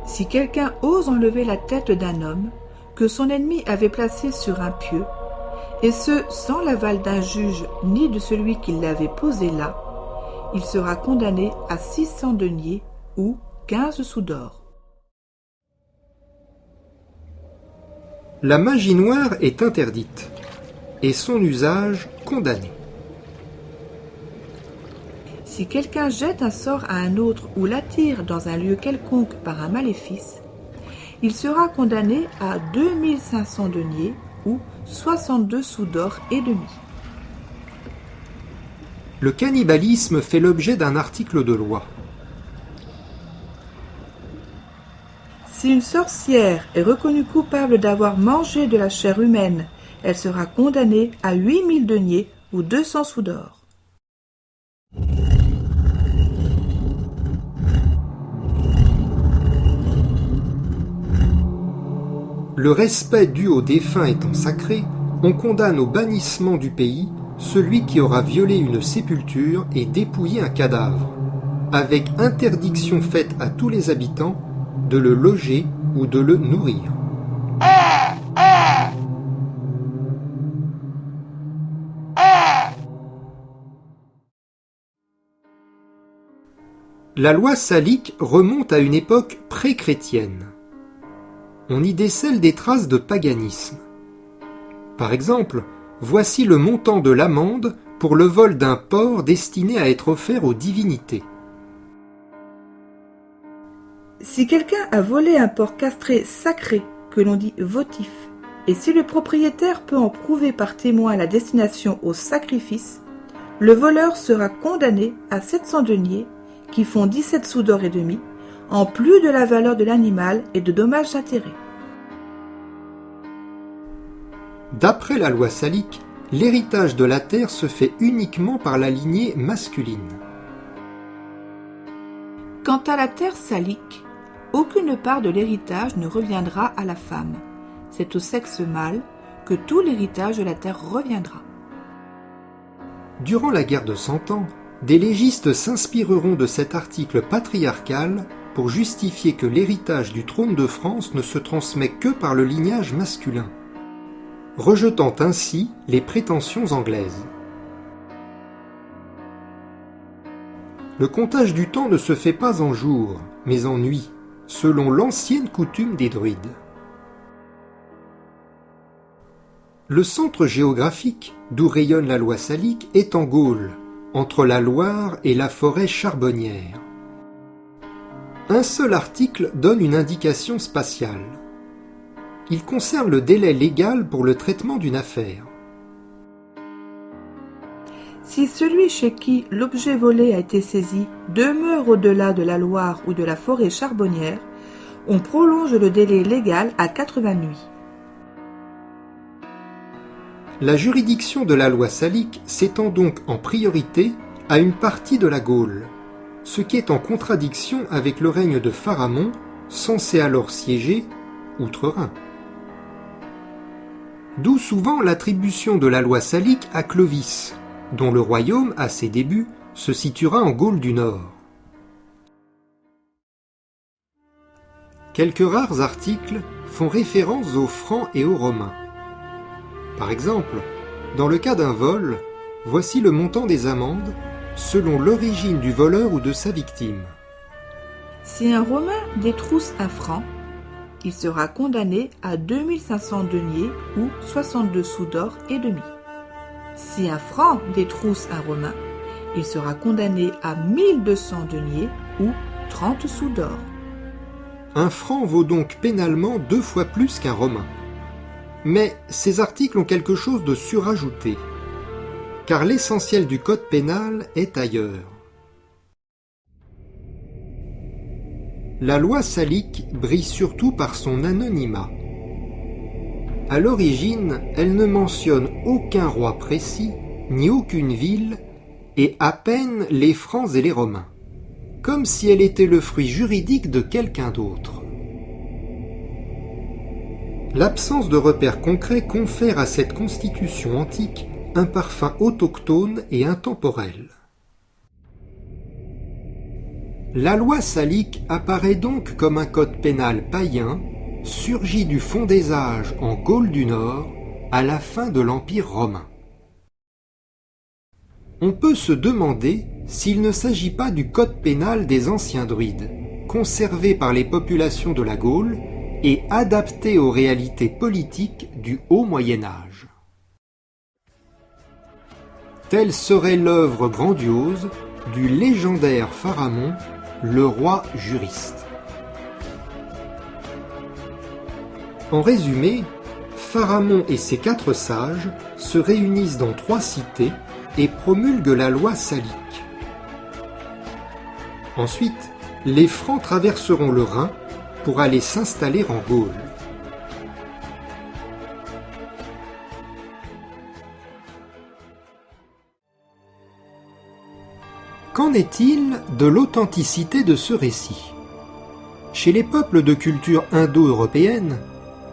Si quelqu'un ose enlever la tête d'un homme que son ennemi avait placé sur un pieu, et ce sans l'aval d'un juge ni de celui qui l'avait posé là, il sera condamné à 600 deniers ou 15 sous d'or. La magie noire est interdite, et son usage condamné. Si quelqu'un jette un sort à un autre ou l'attire dans un lieu quelconque par un maléfice, il sera condamné à 2500 deniers ou 62 sous d'or et demi. Le cannibalisme fait l'objet d'un article de loi. Si une sorcière est reconnue coupable d'avoir mangé de la chair humaine, elle sera condamnée à 8000 deniers ou 200 sous d'or. Le respect dû aux défunts étant sacré, on condamne au bannissement du pays celui qui aura violé une sépulture et dépouillé un cadavre, avec interdiction faite à tous les habitants de le loger ou de le nourrir. La loi salique remonte à une époque pré-chrétienne. On y décèle des traces de paganisme. Par exemple, voici le montant de l'amende pour le vol d'un porc destiné à être offert aux divinités. Si quelqu'un a volé un porc castré sacré, que l'on dit votif, et si le propriétaire peut en prouver par témoin la destination au sacrifice, le voleur sera condamné à 700 deniers, qui font 17 sous d'or et demi, en plus de la valeur de l'animal et de dommages intérêts. D'après la loi salique, l'héritage de la terre se fait uniquement par la lignée masculine. Quant à la terre salique, aucune part de l'héritage ne reviendra à la femme. C'est au sexe mâle que tout l'héritage de la terre reviendra. Durant la guerre de 100 ans, des légistes s'inspireront de cet article patriarcal pour justifier que l'héritage du trône de France ne se transmet que par le lignage masculin, rejetant ainsi les prétentions anglaises. Le comptage du temps ne se fait pas en jours, mais en nuits, selon l'ancienne coutume des druides. Le centre géographique, d'où rayonne la loi salique, est en Gaule, entre la Loire et la forêt charbonnière. Un seul article donne une indication spatiale. Il concerne le délai légal pour le traitement d'une affaire. Si celui chez qui l'objet volé a été saisi demeure au-delà de la Loire ou de la forêt charbonnière, on prolonge le délai légal à 80 nuits. La juridiction de la loi salique s'étend donc en priorité à une partie de la Gaule, ce qui est en contradiction avec le règne de Pharamond, censé alors siéger outre-Rhin. D'où souvent l'attribution de la loi salique à Clovis, dont le royaume, à ses débuts, se situera en Gaule du Nord. Quelques rares articles font référence aux Francs et aux Romains. Par exemple, dans le cas d'un vol, voici le montant des amendes selon l'origine du voleur ou de sa victime. Si un Romain détrousse un franc, il sera condamné à 2500 deniers ou 62 sous d'or et demi. Si un franc détrousse un Romain, il sera condamné à 1200 deniers ou 30 sous d'or. Un franc vaut donc pénalement 2 fois plus qu'un romain. Mais ces articles ont quelque chose de surajouté, car l'essentiel du code pénal est ailleurs. La loi salique brille surtout par son anonymat. À l'origine, elle ne mentionne aucun roi précis, ni aucune ville, et à peine les Francs et les Romains, comme si elle était le fruit juridique de quelqu'un d'autre. L'absence de repères concrets confère à cette constitution antique un parfum autochtone et intemporel. La loi salique apparaît donc comme un code pénal païen, surgi du fond des âges en Gaule du Nord, à la fin de l'Empire romain. On peut se demander s'il ne s'agit pas du code pénal des anciens druides, conservé par les populations de la Gaule et adapté aux réalités politiques du Haut Moyen-Âge. Telle serait l'œuvre grandiose du légendaire Pharamond, le roi juriste. En résumé, Pharamond et ses 4 sages se réunissent dans 3 cités et promulguent la loi salique. Ensuite, les Francs traverseront le Rhin pour aller s'installer en Gaule. Qu'en est-il de l'authenticité de ce récit ? Chez les peuples de culture indo-européenne,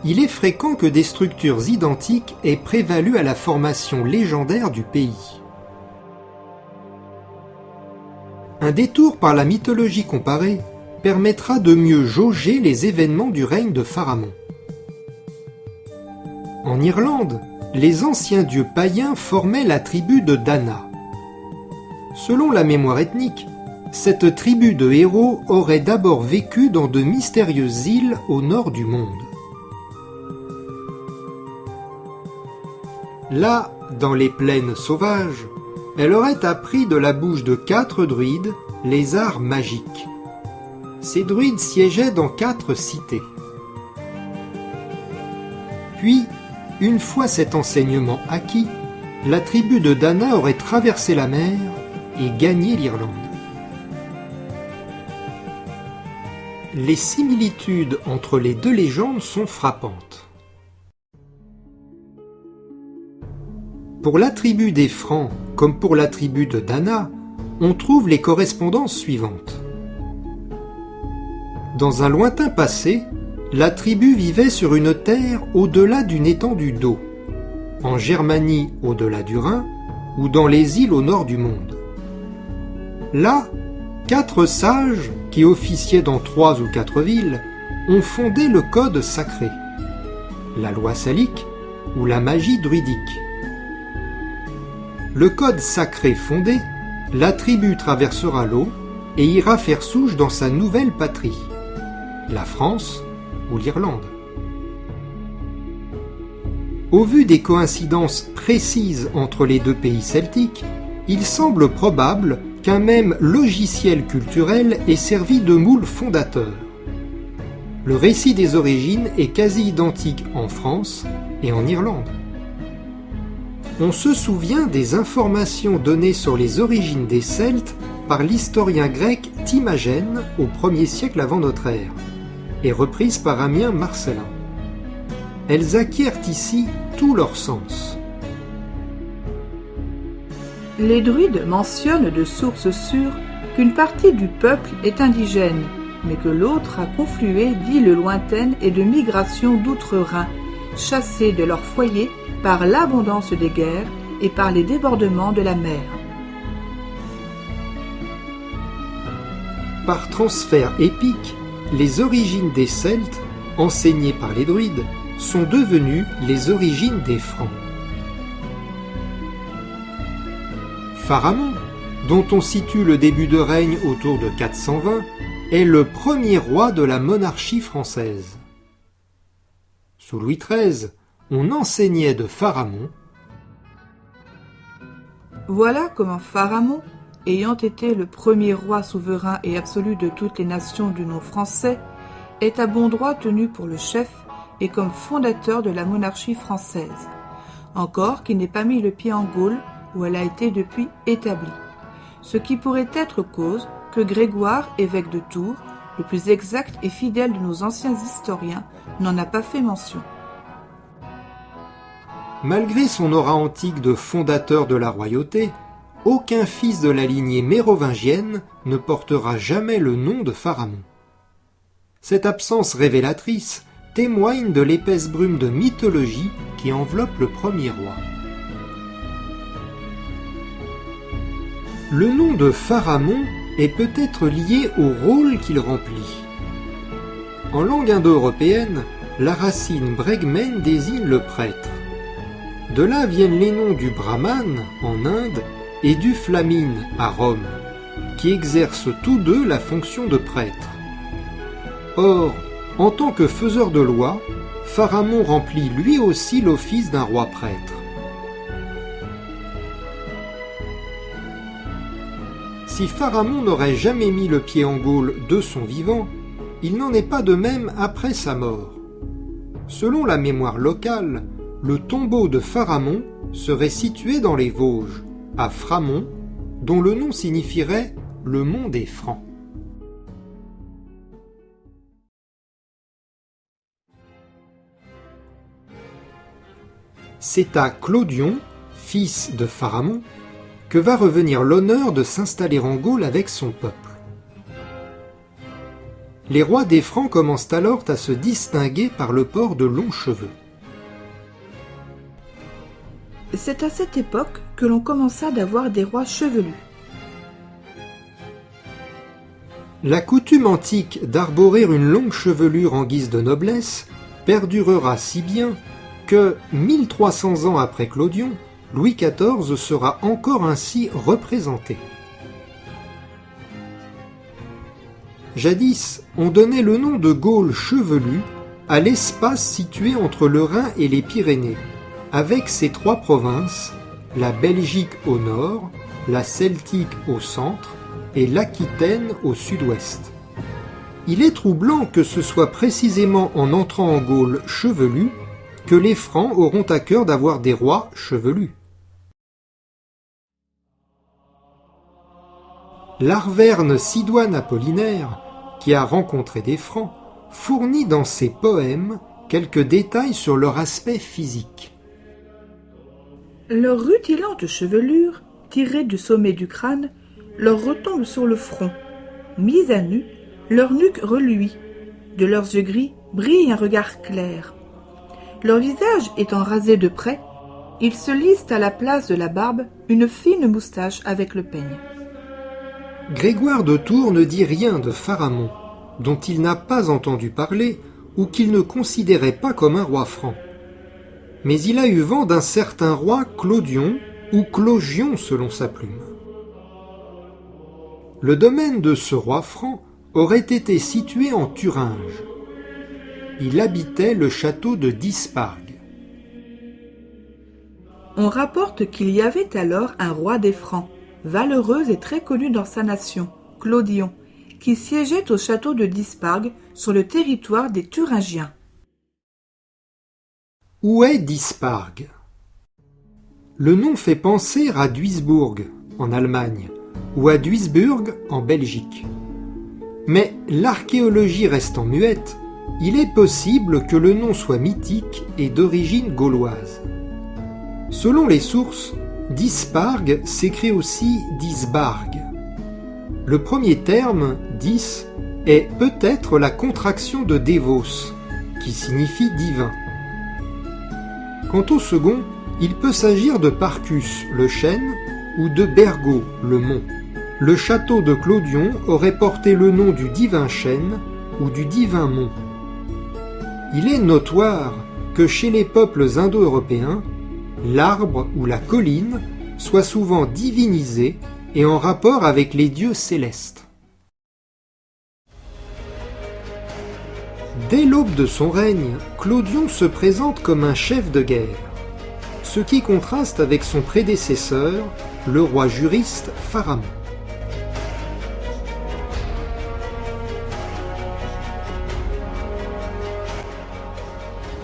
il est fréquent que des structures identiques aient prévalu à la formation légendaire du pays. Un détour par la mythologie comparée permettra de mieux jauger les événements du règne de Pharamond. En Irlande, les anciens dieux païens formaient la tribu de Dana. Selon la mémoire ethnique, cette tribu de héros aurait d'abord vécu dans de mystérieuses îles au nord du monde. Là, dans les plaines sauvages, elle aurait appris de la bouche de 4 druides les arts magiques. Ces druides siégeaient dans 4 cités. Puis, une fois cet enseignement acquis, la tribu de Dana aurait traversé la mer et gagné l'Irlande. Les similitudes entre les 2 légendes sont frappantes. Pour la tribu des Francs, comme pour la tribu de Dana, on trouve les correspondances suivantes. Dans un lointain passé, la tribu vivait sur une terre au-delà d'une étendue d'eau, en Germanie au-delà du Rhin, ou dans les îles au nord du monde. Là, 4 sages, qui officiaient dans 3 ou 4 villes, ont fondé le code sacré, la loi salique ou la magie druidique. Le code sacré fondé, la tribu traversera l'eau et ira faire souche dans sa nouvelle patrie, la France ou l'Irlande. Au vu des coïncidences précises entre les 2 pays celtiques, il semble probable qu'un même logiciel culturel ait servi de moule fondateur. Le récit des origines est quasi identique en France et en Irlande. On se souvient des informations données sur les origines des Celtes par l'historien grec Timagène au 1er siècle avant notre ère, et reprises par Ammien Marcellin. Elles acquièrent ici tout leur sens. Les druides mentionnent de sources sûres qu'une partie du peuple est indigène, mais que l'autre a conflué d'îles lointaines et de migrations d'outre-Rhin, chassés de leur foyer par l'abondance des guerres et par les débordements de la mer. Par transfert épique, les origines des Celtes, enseignées par les druides, sont devenues les origines des Francs. Pharamond, dont on situe le début de règne autour de 420, est le premier roi de la monarchie française. Sous Louis XIII, on enseignait de Pharamond. Voilà comment Pharamond, ayant été le premier roi souverain et absolu de toutes les nations du nom français, est à bon droit tenu pour le chef et comme fondateur de la monarchie française, encore qu'il n'ait pas mis le pied en Gaule où elle a été depuis établie, ce qui pourrait être cause que Grégoire, évêque de Tours, le plus exact et fidèle de nos anciens historiens, n'en a pas fait mention. Malgré son aura antique de fondateur de la royauté, aucun fils de la lignée mérovingienne ne portera jamais le nom de Pharamond. Cette absence révélatrice témoigne de l'épaisse brume de mythologie qui enveloppe le premier roi. Le nom de Pharamond est peut-être lié au rôle qu'il remplit. En langue indo-européenne, la racine bregmen désigne le prêtre. De là viennent les noms du brahman en Inde et du flamine à Rome, qui exercent tous deux la fonction de prêtre. Or, en tant que faiseur de loi, Pharamond remplit lui aussi l'office d'un roi prêtre. Si Pharamond n'aurait jamais mis le pied en Gaule de son vivant, il n'en est pas de même après sa mort. Selon la mémoire locale, le tombeau de Pharamond serait situé dans les Vosges, à Framont, dont le nom signifierait « le mont des Francs ». C'est à Clodion, fils de Pharamond, que va revenir l'honneur de s'installer en Gaule avec son peuple. Les rois des Francs commencent alors à se distinguer par le port de longs cheveux. C'est à cette époque que l'on commença d'avoir des rois chevelus. La coutume antique d'arborer une longue chevelure en guise de noblesse perdurera si bien que, 1300 ans après Clodion, Louis XIV sera encore ainsi représenté. Jadis, on donnait le nom de Gaule chevelue à l'espace situé entre le Rhin et les Pyrénées, avec ses trois provinces, la Belgique au nord, la Celtique au centre et l'Aquitaine au sud-ouest. Il est troublant que ce soit précisément en entrant en Gaule chevelue que les Francs auront à cœur d'avoir des rois chevelus. L'Arverne Sidoine Apollinaire, qui a rencontré des Francs, fournit dans ses poèmes quelques détails sur leur aspect physique. Leur rutilante chevelure, tirée du sommet du crâne, leur retombe sur le front. Mis à nu, leur nuque reluit. De leurs yeux gris brille un regard clair. Leur visage étant rasé de près, ils se lissent à la place de la barbe une fine moustache avec le peigne. Grégoire de Tours ne dit rien de Pharamond, dont il n'a pas entendu parler ou qu'il ne considérait pas comme un roi franc. Mais il a eu vent d'un certain roi Clodion ou Clogion selon sa plume. Le domaine de ce roi franc aurait été situé en Thuringe. Il habitait le château de Dispargue. On rapporte qu'il y avait alors un roi des Francs, valeureux et très connu dans sa nation, Clodion, qui siégeait au château de Dispargue sur le territoire des Thuringiens. Où est Dispargue ? Le nom fait penser à Duisbourg, en Allemagne, ou à Duisburg, en Belgique. Mais l'archéologie restant muette, il est possible que le nom soit mythique et d'origine gauloise. Selon les sources, Dispargue s'écrit aussi Disbargue. Le premier terme, dis, est peut-être la contraction de Devos, qui signifie divin. Quant au second, il peut s'agir de Parcus, le chêne, ou de Bergo, le mont. Le château de Clodion aurait porté le nom du divin chêne, ou du divin mont. Il est notoire que chez les peuples indo-européens, l'arbre ou la colline soit souvent divinisé et en rapport avec les dieux célestes. Dès l'aube de son règne, Clodion se présente comme un chef de guerre, ce qui contraste avec son prédécesseur, le roi juriste Pharamond.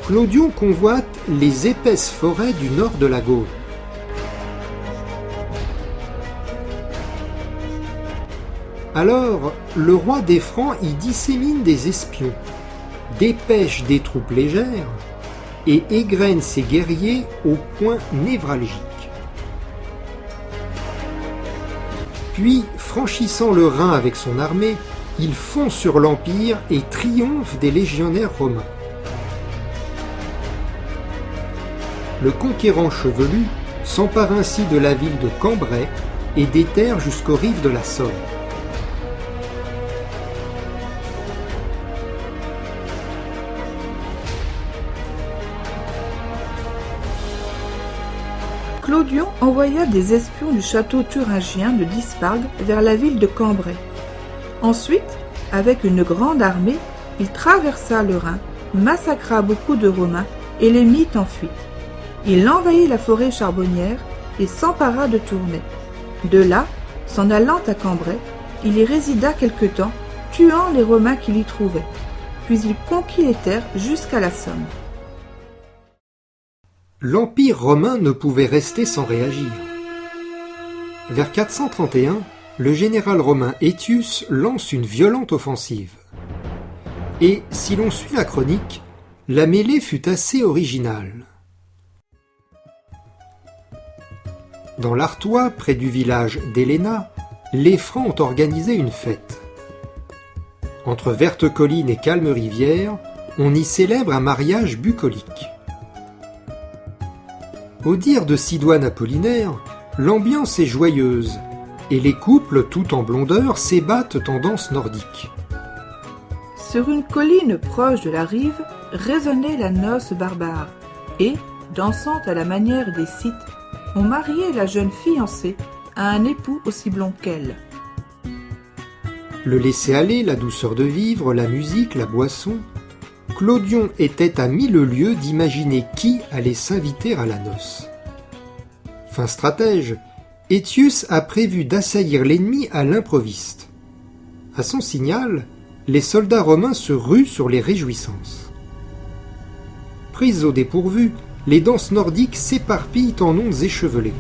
Clodion convoite les épaisses forêts du nord de la Gaule. Alors, le roi des Francs y dissémine des espions, dépêche des troupes légères et égrène ses guerriers au point névralgique. Puis, franchissant le Rhin avec son armée, il fond sur l'Empire et triomphe des légionnaires romains. Le conquérant chevelu s'empare ainsi de la ville de Cambrai et des terres jusqu'aux rives de la Somme. Clodion envoya des espions du château thuringien de Dispargue vers la ville de Cambrai. Ensuite, avec une grande armée, il traversa le Rhin, massacra beaucoup de Romains et les mit en fuite. Il envahit la forêt charbonnière et s'empara de Tournai. De là, s'en allant à Cambrai, il y résida quelque temps, tuant les Romains qu'il y trouvait. Puis il conquit les terres jusqu'à la Somme. L'Empire romain ne pouvait rester sans réagir. Vers 431, le général romain Aetius lance une violente offensive. Et, si l'on suit la chronique, la mêlée fut assez originale. Dans l'Artois, près du village d'Helena, les Francs ont organisé une fête. Entre vertes collines et calmes rivières, on y célèbre un mariage bucolique. Au dire de Sidoine Apollinaire, l'ambiance est joyeuse, et les couples, tout en blondeur, s'ébattent en danse nordique. Sur une colline proche de la rive, résonnait la noce barbare, et, dansant à la manière des Scythes, on mariait la jeune fiancée à un époux aussi blond qu'elle. Le laisser-aller, la douceur de vivre, la musique, la boisson, Clodion était à 1000 lieues d'imaginer qui allait s'inviter à la noce. Fin stratège, Aetius a prévu d'assaillir l'ennemi à l'improviste. À son signal, les soldats romains se ruent sur les réjouissances. Prises au dépourvu, les danses nordiques s'éparpillent en ondes échevelées.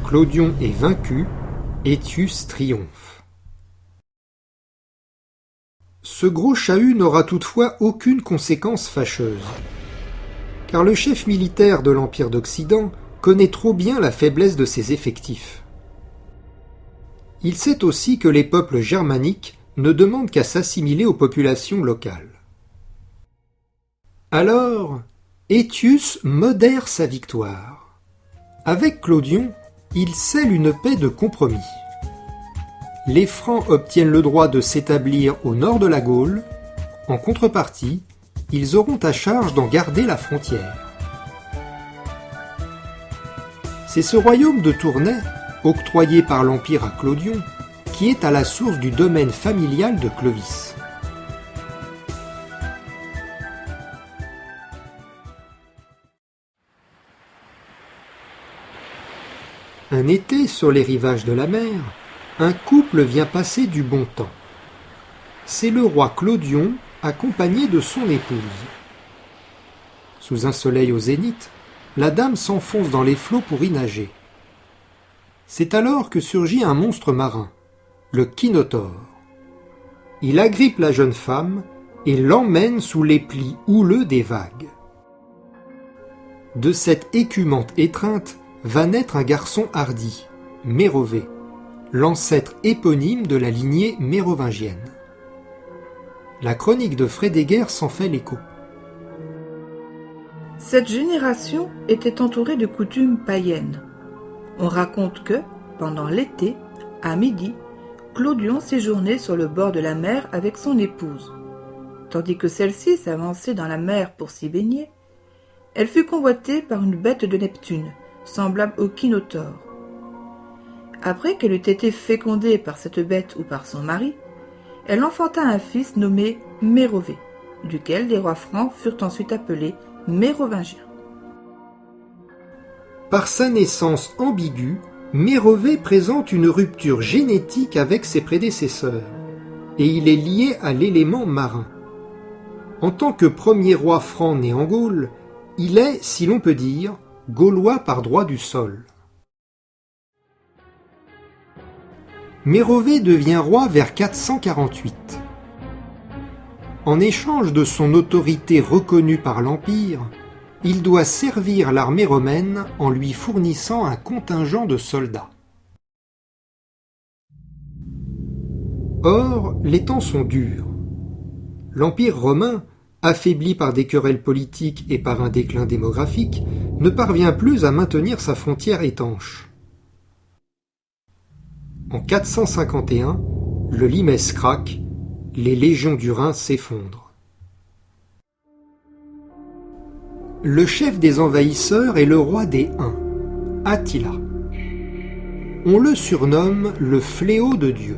Clodion est vaincu, Aetius triomphe. Ce gros chahut n'aura toutefois aucune conséquence fâcheuse, car le chef militaire de l'Empire d'Occident connaît trop bien la faiblesse de ses effectifs. Il sait aussi que les peuples germaniques ne demandent qu'à s'assimiler aux populations locales. Alors, Aetius modère sa victoire. Avec Clodion, il scelle une paix de compromis. Les Francs obtiennent le droit de s'établir au nord de la Gaule. En contrepartie, ils auront à charge d'en garder la frontière. C'est ce royaume de Tournai, octroyé par l'Empire à Clodion, qui est à la source du domaine familial de Clovis. Un été, sur les rivages de la mer, un couple vient passer du bon temps. C'est le roi Clodion, accompagné de son épouse. Sous un soleil au zénith, la dame s'enfonce dans les flots pour y nager. C'est alors que surgit un monstre marin, le Kinotaure. Il agrippe la jeune femme et l'emmène sous les plis houleux des vagues. De cette écumante étreinte va naître un garçon hardi, Mérové, l'ancêtre éponyme de la lignée mérovingienne. La chronique de Frédéguerre s'en fait l'écho. Cette génération était entourée de coutumes païennes. On raconte que, pendant l'été, à midi, Clodion séjournait sur le bord de la mer avec son épouse. Tandis que celle-ci s'avançait dans la mer pour s'y baigner, elle fut convoitée par une bête de Neptune, semblable au Kinotaure. Après qu'elle eut été fécondée par cette bête ou par son mari, elle enfanta un fils nommé Mérovée, duquel les rois francs furent ensuite appelés Mérovingiens. Par sa naissance ambiguë, Mérovée présente une rupture génétique avec ses prédécesseurs, et il est lié à l'élément marin. En tant que premier roi franc né en Gaule, il est, si l'on peut dire, gaulois par droit du sol. Mérovée devient roi vers 448. En échange de son autorité reconnue par l'Empire, il doit servir l'armée romaine en lui fournissant un contingent de soldats. Or, les temps sont durs. L'Empire romain, affaibli par des querelles politiques et par un déclin démographique, ne parvient plus à maintenir sa frontière étanche. En 451, le limès craque, les légions du Rhin s'effondrent. Le chef des envahisseurs est le roi des Huns, Attila. On le surnomme le fléau de Dieu.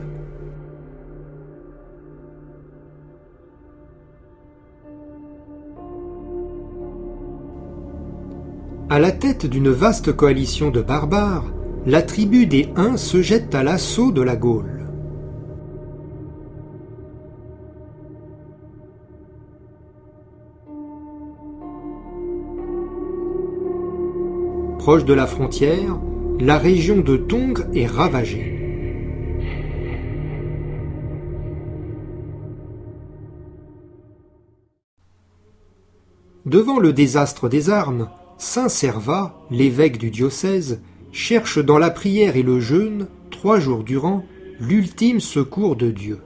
À la tête d'une vaste coalition de barbares, la tribu des Huns se jette à l'assaut de la Gaule. Proche de la frontière, la région de Tongres est ravagée. Devant le désastre des armes, saint Servat, l'évêque du diocèse, cherche dans la prière et le jeûne, 3 jours durant, l'ultime secours de Dieu.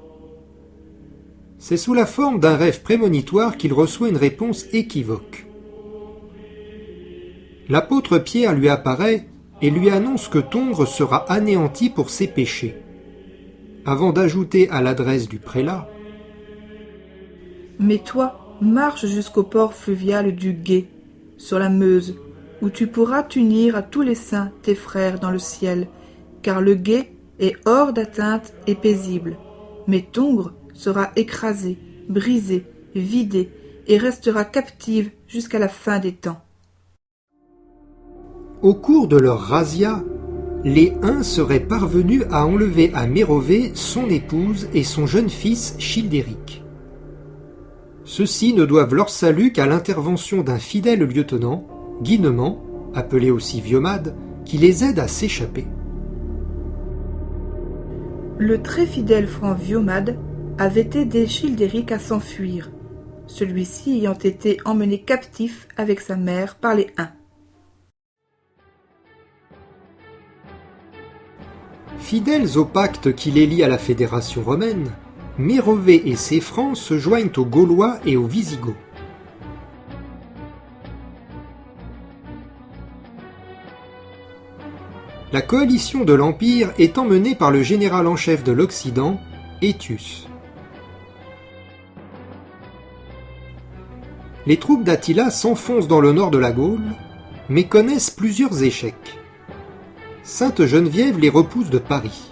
C'est sous la forme d'un rêve prémonitoire qu'il reçoit une réponse équivoque. L'apôtre Pierre lui apparaît et lui annonce que Tongres sera anéanti pour ses péchés, avant d'ajouter à l'adresse du prélat : « Mais toi, marche jusqu'au port fluvial du Gué, sur la Meuse, où tu pourras t'unir à tous les saints, tes frères, dans le ciel, car le Gué est hors d'atteinte et paisible, mais Tongres sera écrasée, brisée, vidée, et restera captive jusqu'à la fin des temps. » Au cours de leur razzia, les Huns seraient parvenus à enlever à Mérovée son épouse et son jeune fils Childéric. Ceux-ci ne doivent leur salut qu'à l'intervention d'un fidèle lieutenant, Guinemant, appelé aussi Viomade, qui les aide à s'échapper. Le très fidèle franc Viomade avait aidé Childéric à s'enfuir, celui-ci ayant été emmené captif avec sa mère par les Huns. Fidèles au pacte qui les lie à la fédération romaine, Mérovée et ses Francs se joignent aux Gaulois et aux Visigoths. La coalition de l'Empire est emmenée par le général en chef de l'Occident, Aetius. Les troupes d'Attila s'enfoncent dans le nord de la Gaule, mais connaissent plusieurs échecs. Sainte Geneviève les repousse de Paris.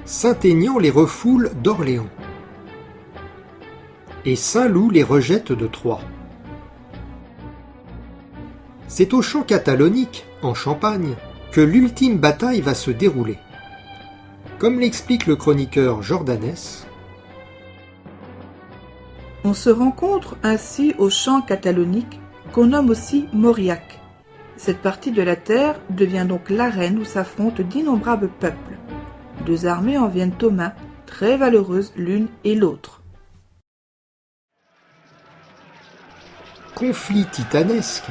Saint-Aignan les refoule d'Orléans. Et Saint-Loup les rejette de Troyes. C'est au champ catalonique, en Champagne, que l'ultime bataille va se dérouler. Comme l'explique le chroniqueur Jordanès, on se rencontre ainsi au champ catalonique qu'on nomme aussi Mauriac. Cette partie de la terre devient donc l'arène où s'affrontent d'innombrables peuples. 2 armées en viennent aux mains, très valeureuses l'une et l'autre. Conflit titanesque,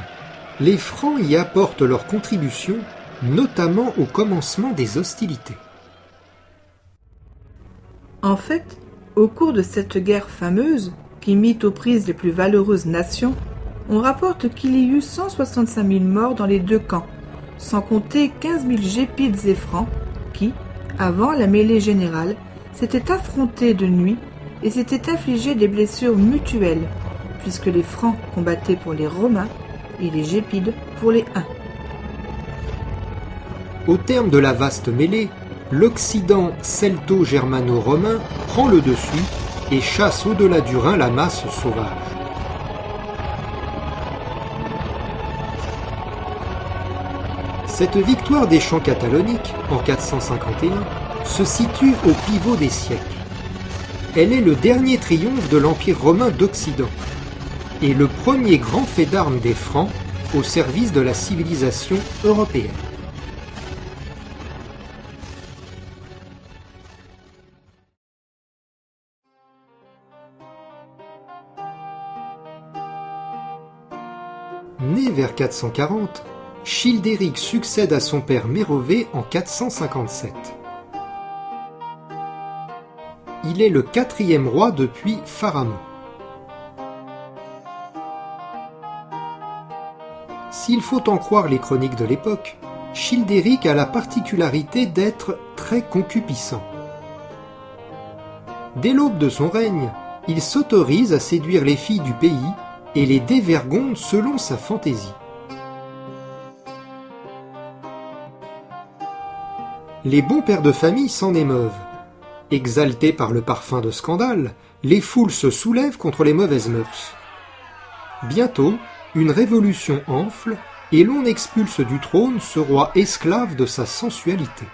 les Francs y apportent leur contribution, notamment au commencement des hostilités. En fait, au cours de cette guerre fameuse, qui mit aux prises les plus valeureuses nations, on rapporte qu'il y eut 165 000 morts dans les 2 camps, sans compter 15 000 Gépides et Francs qui, Avant, la mêlée générale s'était affrontée de nuit et s'était infligé des blessures mutuelles, puisque les Francs combattaient pour les Romains et les Gépides pour les Huns. Au terme de la vaste mêlée, l'Occident celto-germano-romain prend le dessus et chasse au-delà du Rhin la masse sauvage. Cette victoire des champs cataloniques, en 451, se situe au pivot des siècles. Elle est le dernier triomphe de l'Empire romain d'Occident et le premier grand fait d'armes des Francs au service de la civilisation européenne. Né vers 440, Childéric succède à son père Mérové en 457. Il est le 4e roi depuis Pharamond. S'il faut en croire les chroniques de l'époque, Childéric a la particularité d'être très concupiscent. Dès l'aube de son règne, il s'autorise à séduire les filles du pays et les dévergonde selon sa fantaisie. Les bons pères de famille s'en émeuvent. Exaltés par le parfum de scandale, les foules se soulèvent contre les mauvaises mœurs. Bientôt, une révolution enfle et l'on expulse du trône ce roi esclave de sa sensualité.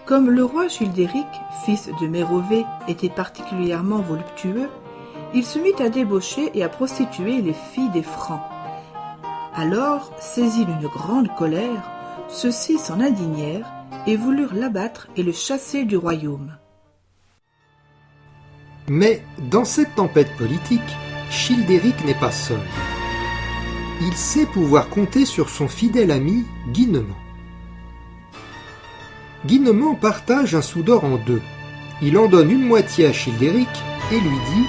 Comme le roi Childéric, fils de Mérové, était particulièrement voluptueux, il se mit à débaucher et à prostituer les filles des Francs. Alors, saisis d'une grande colère, ceux-ci s'en indignèrent et voulurent l'abattre et le chasser du royaume. Mais dans cette tempête politique, Childéric n'est pas seul. Il sait pouvoir compter sur son fidèle ami Guinemant. Guinemant partage un sou d'or en deux. Il en donne une moitié à Childéric et lui dit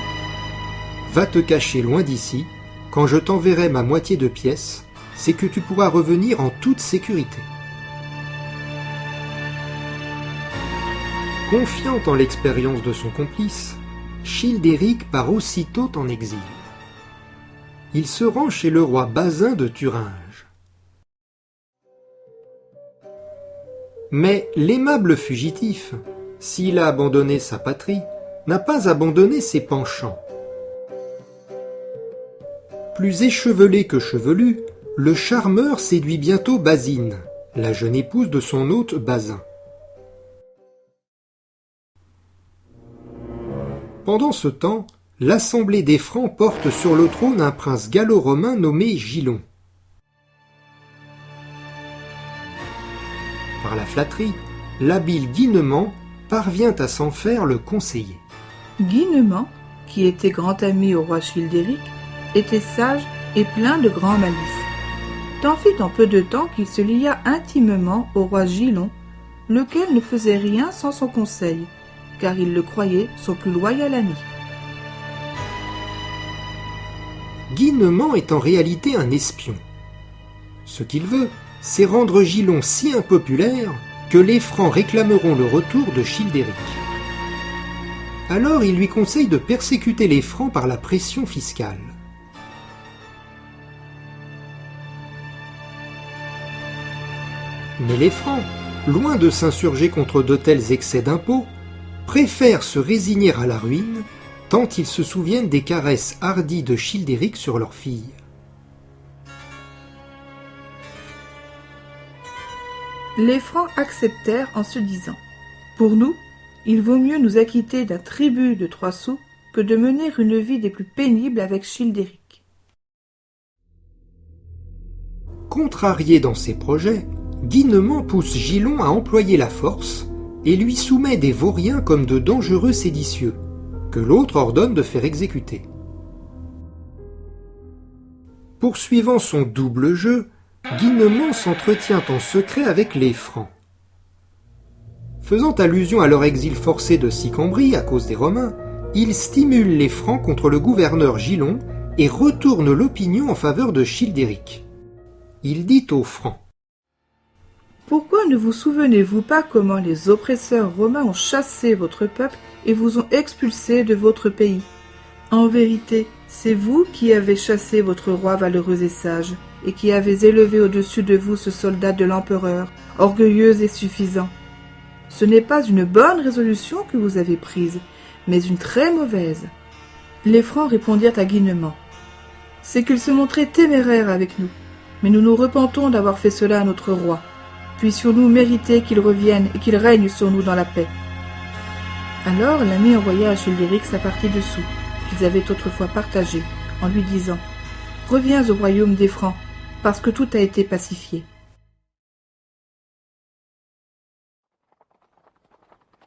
« Va te cacher loin d'ici, quand je t'enverrai ma moitié de pièces, c'est que tu pourras revenir en toute sécurité. » Confiant en l'expérience de son complice, Childéric part aussitôt en exil. Il se rend chez le roi Bazin de Thuringe. Mais l'aimable fugitif, s'il a abandonné sa patrie, n'a pas abandonné ses penchants. Plus échevelé que chevelu, le charmeur séduit bientôt Basine, la jeune épouse de son hôte Bazin. Pendant ce temps, l'assemblée des Francs porte sur le trône un prince gallo-romain nommé Gilon. Par la flatterie, l'habile Guinemant parvient à s'en faire le conseiller. Guinemant, qui était grand ami au roi Childéric, était sage et plein de grand malice. Tant fit en peu de temps qu'il se lia intimement au roi Gilon, lequel ne faisait rien sans son conseil, car il le croyait son plus loyal ami. Guinemant est en réalité un espion. Ce qu'il veut, c'est rendre Gilon si impopulaire que les Francs réclameront le retour de Childéric. Alors il lui conseille de persécuter les Francs par la pression fiscale. Mais les Francs, loin de s'insurger contre de tels excès d'impôts, préfèrent se résigner à la ruine, tant ils se souviennent des caresses hardies de Childéric sur leur fille. Les Francs acceptèrent en se disant « Pour nous, il vaut mieux nous acquitter d'un tribut de 3 sous que de mener une vie des plus pénibles avec Childéric. » Contrarié dans ses projets, Guinemant pousse Gilon à employer la force et lui soumet des vauriens comme de dangereux séditieux, que l'autre ordonne de faire exécuter. Poursuivant son double jeu, Guinemant s'entretient en secret avec les Francs. Faisant allusion à leur exil forcé de Sicambrie à cause des Romains, il stimule les Francs contre le gouverneur Gilon et retourne l'opinion en faveur de Childéric. Il dit aux Francs : Pourquoi ne vous souvenez-vous pas comment les oppresseurs romains ont chassé votre peuple et vous ont expulsé de votre pays? En vérité, c'est vous qui avez chassé votre roi valeureux et sage, et qui avez élevé au-dessus de vous ce soldat de l'empereur, orgueilleux et suffisant. Ce n'est pas une bonne résolution que vous avez prise, mais une très mauvaise. » Les Francs répondirent haguinement. « C'est qu'il se montrait téméraire avec nous, mais nous nous repentons d'avoir fait cela à notre roi. Puissions-nous mériter qu'il revienne et qu'il règne sur nous dans la paix. » Alors l'ami envoya à Childéric sa partie de sous, qu'ils avaient autrefois partagée, en lui disant « Reviens au royaume des Francs, parce que tout a été pacifié. »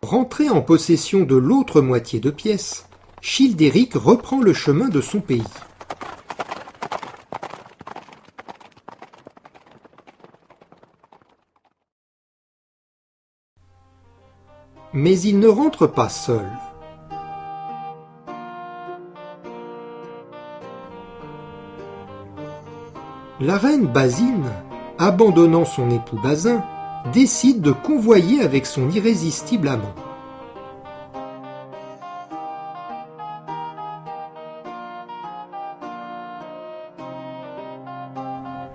Rentré en possession de l'autre moitié de pièce, Childéric reprend le chemin de son pays. Mais il ne rentre pas seul. La reine Basine, abandonnant son époux Basin, décide de convoyer avec son irrésistible amant.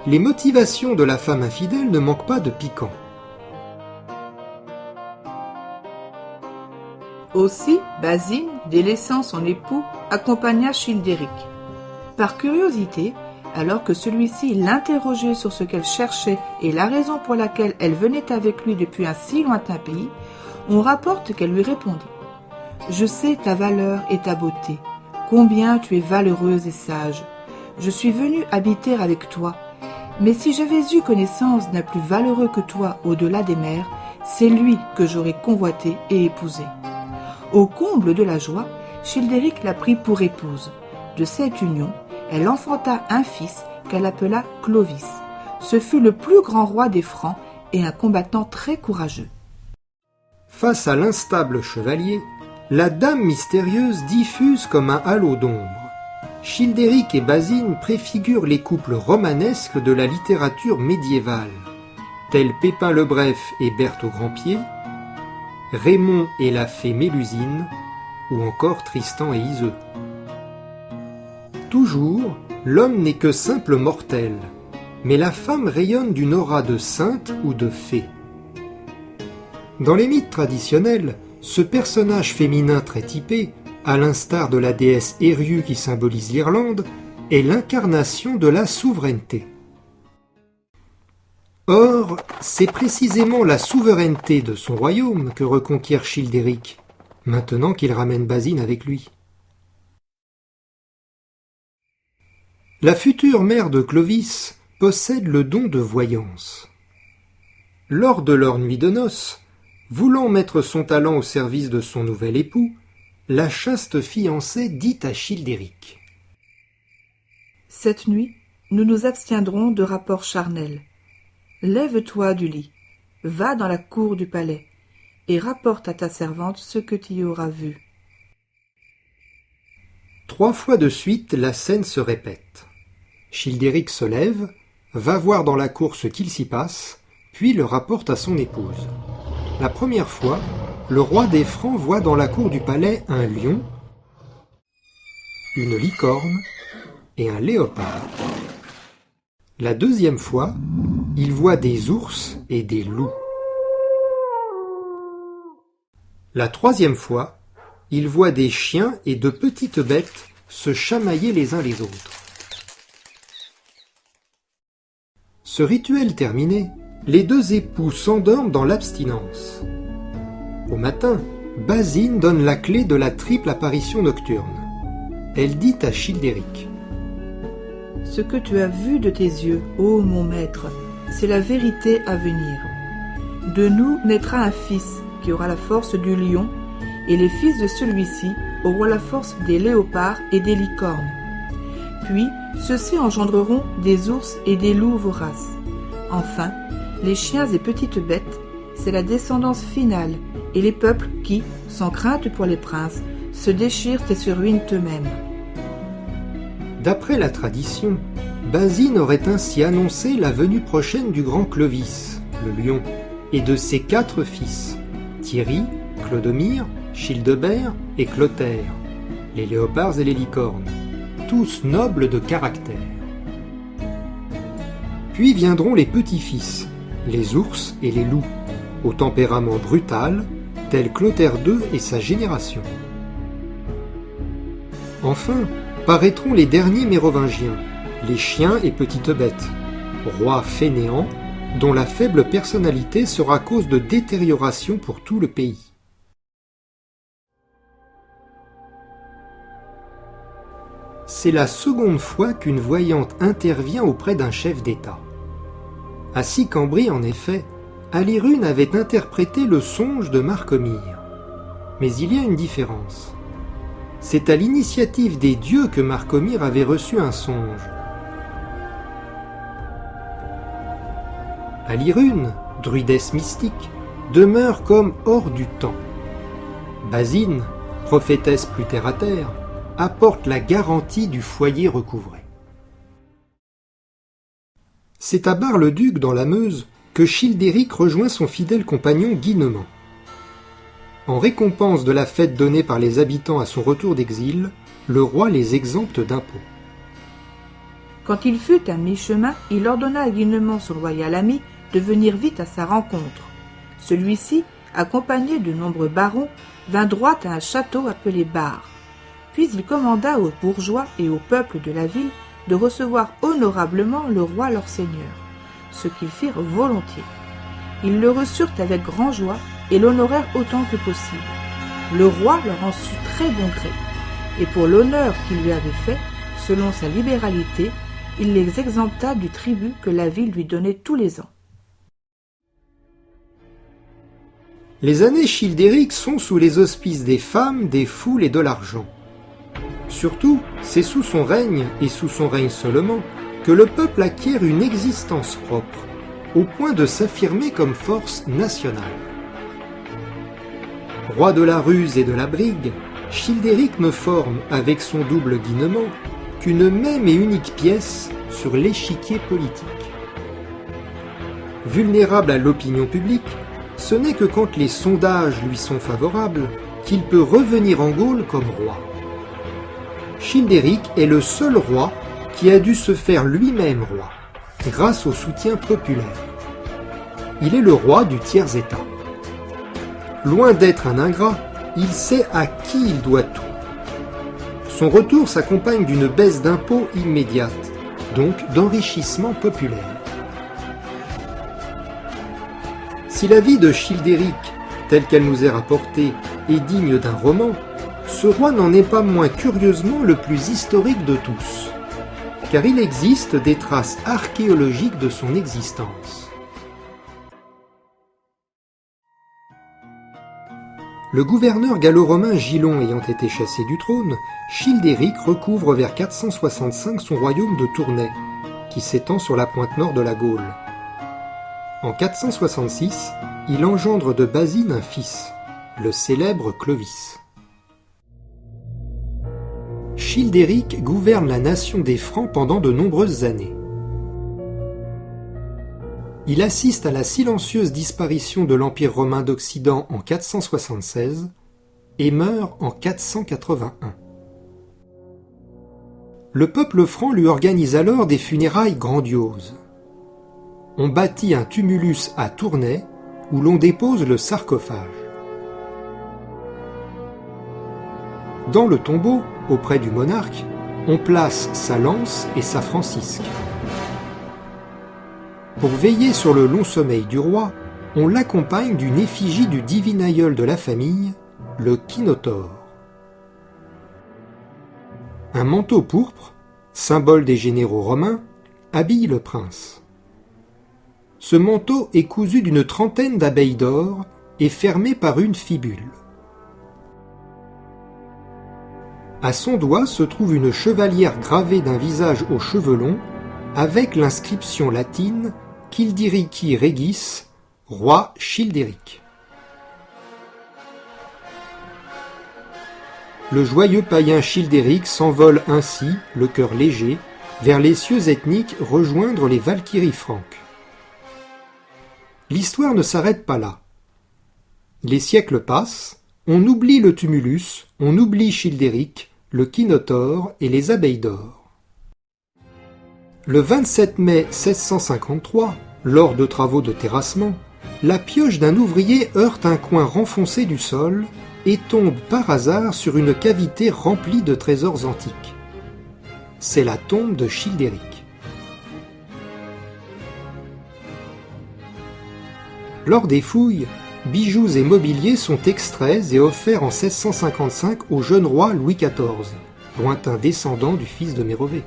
Les motivations de la femme infidèle ne manquent pas de piquant. Aussi, Basine, délaissant son époux, accompagna Childéric. Par curiosité, alors que celui-ci l'interrogeait sur ce qu'elle cherchait et la raison pour laquelle elle venait avec lui depuis un si lointain pays, on rapporte qu'elle lui répondit « Je sais ta valeur et ta beauté, combien tu es valeureuse et sage. Je suis venue habiter avec toi, mais si j'avais eu connaissance d'un plus valeureux que toi au-delà des mers, c'est lui que j'aurais convoité et épousé. » Au comble de la joie, Childéric la prit pour épouse. De cette union, elle enfanta un fils qu'elle appela Clovis. Ce fut le plus grand roi des Francs et un combattant très courageux. Face à l'instable chevalier, la dame mystérieuse diffuse comme un halo d'ombre. Childéric et Basine préfigurent les couples romanesques de la littérature médiévale, tels Pépin le Bref et Berthe au Grand-Pied, Raymond et la fée Mélusine, ou encore Tristan et Iseux. Toujours, l'homme n'est que simple mortel, mais la femme rayonne d'une aura de sainte ou de fée. Dans les mythes traditionnels, ce personnage féminin très typé, à l'instar de la déesseÉriu qui symbolise l'Irlande, est l'incarnation de la souveraineté. Or, c'est précisément la souveraineté de son royaume que reconquiert Childéric, maintenant qu'il ramène Basine avec lui. La future mère de Clovis possède le don de voyance. Lors de leur nuit de noces, voulant mettre son talent au service de son nouvel époux, la chaste fiancée dit à Childéric : « Cette nuit, nous nous abstiendrons de rapports charnels. Lève-toi du lit, va dans la cour du palais, et rapporte à ta servante ce que tu y auras vu. » 3 fois de suite, la scène se répète. Childéric se lève, va voir dans la cour ce qu'il s'y passe, puis le rapporte à son épouse. La première fois, le roi des Francs voit dans la cour du palais un lion, une licorne et un léopard. La deuxième fois, il voit des ours et des loups. La troisième fois, il voit des chiens et de petites bêtes se chamailler les uns les autres. Ce rituel terminé, les 2 époux s'endorment dans l'abstinence. Au matin, Basine donne la clé de la triple apparition nocturne. Elle dit à Childéric : « Ce que tu as vu de tes yeux, ô mon maître, c'est la vérité à venir. De nous naîtra un fils qui aura la force du lion, et les fils de celui-ci auront la force des léopards et des licornes. Puis, ceux-ci engendreront des ours et des loups voraces. Enfin, les chiens et petites bêtes, c'est la descendance finale, et les peuples qui, sans crainte pour les princes, se déchirent et se ruinent eux-mêmes. » D'après la tradition, Basine aurait ainsi annoncé la venue prochaine du grand Clovis, le lion. et de ses 4 fils, Thierry, Clodomir, Childebert et Clotaire, les léopards et les licornes, tous nobles de caractère. Puis viendront les petits-fils, les ours et les loups, au tempérament brutal, tel Clotaire II et sa génération. Enfin, paraîtront les derniers mérovingiens, les chiens et petites bêtes, rois fainéants, dont la faible personnalité sera cause de détérioration pour tout le pays. C'est la seconde fois qu'une voyante intervient auprès d'un chef d'État. À Sicambrie, en effet, Alirune avait interprété le songe de Marcomir. Mais il y a une différence. C'est à l'initiative des dieux que Marcomir avait reçu un songe. Alirune, druidesse mystique, demeure comme hors du temps. Basine, prophétesse plus terre-à-terre, apporte la garantie du foyer recouvré. C'est à Bar-le-Duc, dans la Meuse, que Childéric rejoint son fidèle compagnon Guinemant. En récompense de la fête donnée par les habitants à son retour d'exil, le roi les exempte d'impôts. Quand il fut à mi-chemin, il ordonna à Guinemant, son loyal ami, de venir vite à sa rencontre. Celui-ci, accompagné de nombreux barons, vint droit à un château appelé Bar. Puis il commanda aux bourgeois et au peuple de la ville de recevoir honorablement le roi leur seigneur, ce qu'ils firent volontiers. Ils le reçurent avec grand joie et l'honorèrent autant que possible. Le roi leur en sut très bon gré, et pour l'honneur qu'il lui avait fait, selon sa libéralité, il les exempta du tribut que la ville lui donnait tous les ans. Les années Childéric sont sous les auspices des femmes, des foules et de l'argent. Surtout, c'est sous son règne, et sous son règne seulement, que le peuple acquiert une existence propre, au point de s'affirmer comme force nationale. Roi de la ruse et de la brigue, Childéric ne forme, avec son double Guinemant, qu'une même et unique pièce sur l'échiquier politique. Vulnérable à l'opinion publique, ce n'est que quand les sondages lui sont favorables qu'il peut revenir en Gaule comme roi. Childéric est le seul roi qui a dû se faire lui-même roi, grâce au soutien populaire. Il est le roi du tiers-état. Loin d'être un ingrat, il sait à qui il doit tout. Son retour s'accompagne d'une baisse d'impôts immédiate, donc d'enrichissement populaire. Si la vie de Childéric, telle qu'elle nous est rapportée, est digne d'un roman, ce roi n'en est pas moins curieusement le plus historique de tous, car il existe des traces archéologiques de son existence. Le gouverneur gallo-romain Gilon ayant été chassé du trône, Childéric recouvre vers 465 son royaume de Tournai, qui s'étend sur la pointe nord de la Gaule. En 466, il engendre de Basine un fils, le célèbre Clovis. Childéric gouverne la nation des Francs pendant de nombreuses années. Il assiste à la silencieuse disparition de l'Empire romain d'Occident en 476 et meurt en 481. Le peuple franc lui organise alors des funérailles grandioses. On bâtit un tumulus à Tournai où l'on dépose le sarcophage. Dans le tombeau, auprès du monarque, on place sa lance et sa francisque. Pour veiller sur le long sommeil du roi, on l'accompagne d'une effigie du divin aïeul de la famille, le Kinotaure. Un manteau pourpre, symbole des généraux romains, habille le prince. Ce manteau est cousu d'une trentaine d'abeilles d'or et fermé par une fibule. À son doigt se trouve une chevalière gravée d'un visage aux cheveux longs, avec l'inscription latine Childerici Regis, roi Childéric. Le joyeux païen Childéric s'envole ainsi, le cœur léger, vers les cieux ethniques rejoindre les Valkyries franques. L'histoire ne s'arrête pas là. Les siècles passent, on oublie le tumulus, on oublie Childéric, le Kinotaure et les abeilles d'or. Le 27 mai 1653, lors de travaux de terrassement, la pioche d'un ouvrier heurte un coin renfoncé du sol et tombe par hasard sur une cavité remplie de trésors antiques. C'est la tombe de Childéric. Lors des fouilles, bijoux et mobiliers sont extraits et offerts en 1655 au jeune roi Louis XIV, lointain descendant du fils de Mérové.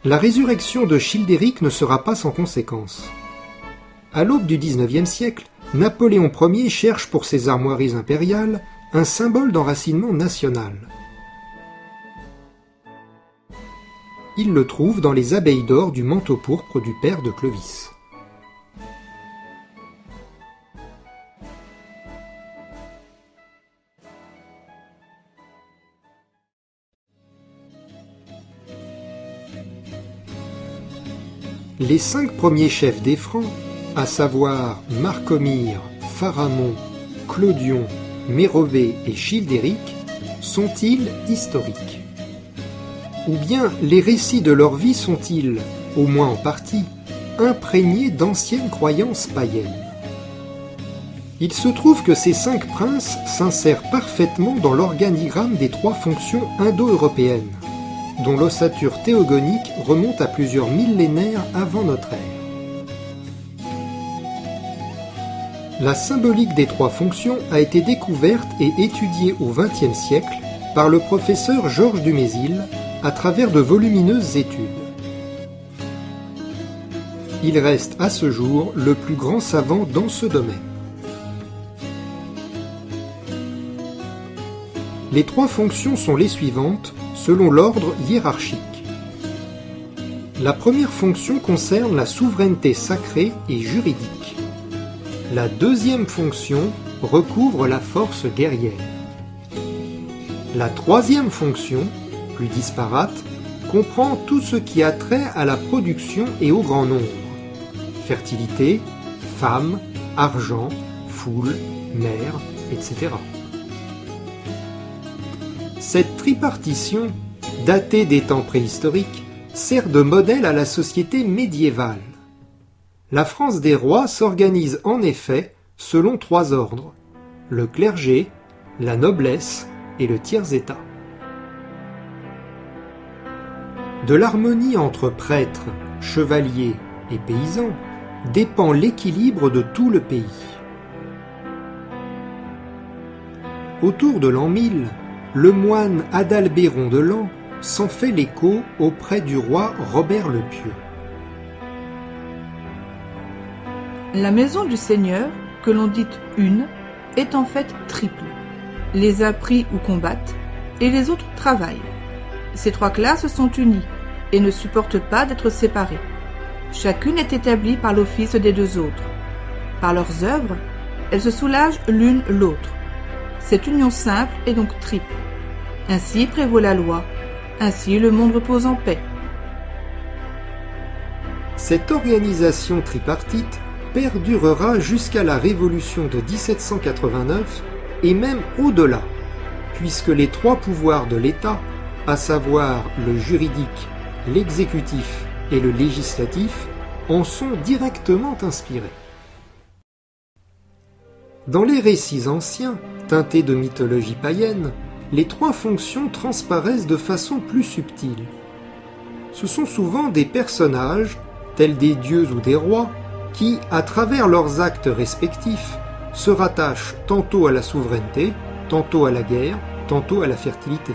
La résurrection de Childéric ne sera pas sans conséquences. À l'aube du XIXe siècle, Napoléon Ier cherche pour ses armoiries impériales un symbole d'enracinement national. Il le trouve dans les abeilles d'or du manteau pourpre du père de Clovis. Les 5 premiers chefs des Francs, à savoir Marcomir, Pharamond, Clodion, Mérové et Childéric, sont-ils historiques ? Ou bien les récits de leur vie sont-ils, au moins en partie, imprégnés d'anciennes croyances païennes ? Il se trouve que ces 5 princes s'insèrent parfaitement dans l'organigramme des 3 fonctions indo-européennes, dont l'ossature théogonique remonte à plusieurs millénaires avant notre ère. La symbolique des 3 fonctions a été découverte et étudiée au XXe siècle par le professeur Georges Dumézil à travers de volumineuses études. Il reste à ce jour le plus grand savant dans ce domaine. Les 3 fonctions sont les suivantes, selon l'ordre hiérarchique. La première fonction concerne la souveraineté sacrée et juridique. La deuxième fonction recouvre la force guerrière. La troisième fonction, plus disparate, comprend tout ce qui a trait à la production et au grand nombre. Fertilité, femmes, argent, foule, mer, etc. Cette tripartition, datée des temps préhistoriques, sert de modèle à la société médiévale. La France des rois s'organise en effet selon 3 ordres, le clergé, la noblesse et le tiers-état. De l'harmonie entre prêtres, chevaliers et paysans dépend l'équilibre de tout le pays. Autour de l'an 1000, le moine Adalbéron de Laon s'en fait l'écho auprès du roi Robert le Pieux. La maison du Seigneur, que l'on dit une, est en fait triple. Les uns prient ou combattent, et les autres travaillent. Ces 3 classes sont unies et ne supportent pas d'être séparées. Chacune est établie par l'office des 2 autres. Par leurs œuvres, elles se soulagent l'une l'autre. Cette union simple est donc triple. Ainsi prévaut la loi, ainsi le monde repose en paix. Cette organisation tripartite perdurera jusqu'à la Révolution de 1789 et même au-delà, puisque les 3 pouvoirs de l'État, à savoir le juridique, l'exécutif et le législatif, en sont directement inspirés. Dans les récits anciens, teintés de mythologie païenne, les 3 fonctions transparaissent de façon plus subtile. Ce sont souvent des personnages, tels des dieux ou des rois, qui, à travers leurs actes respectifs, se rattachent tantôt à la souveraineté, tantôt à la guerre, tantôt à la fertilité.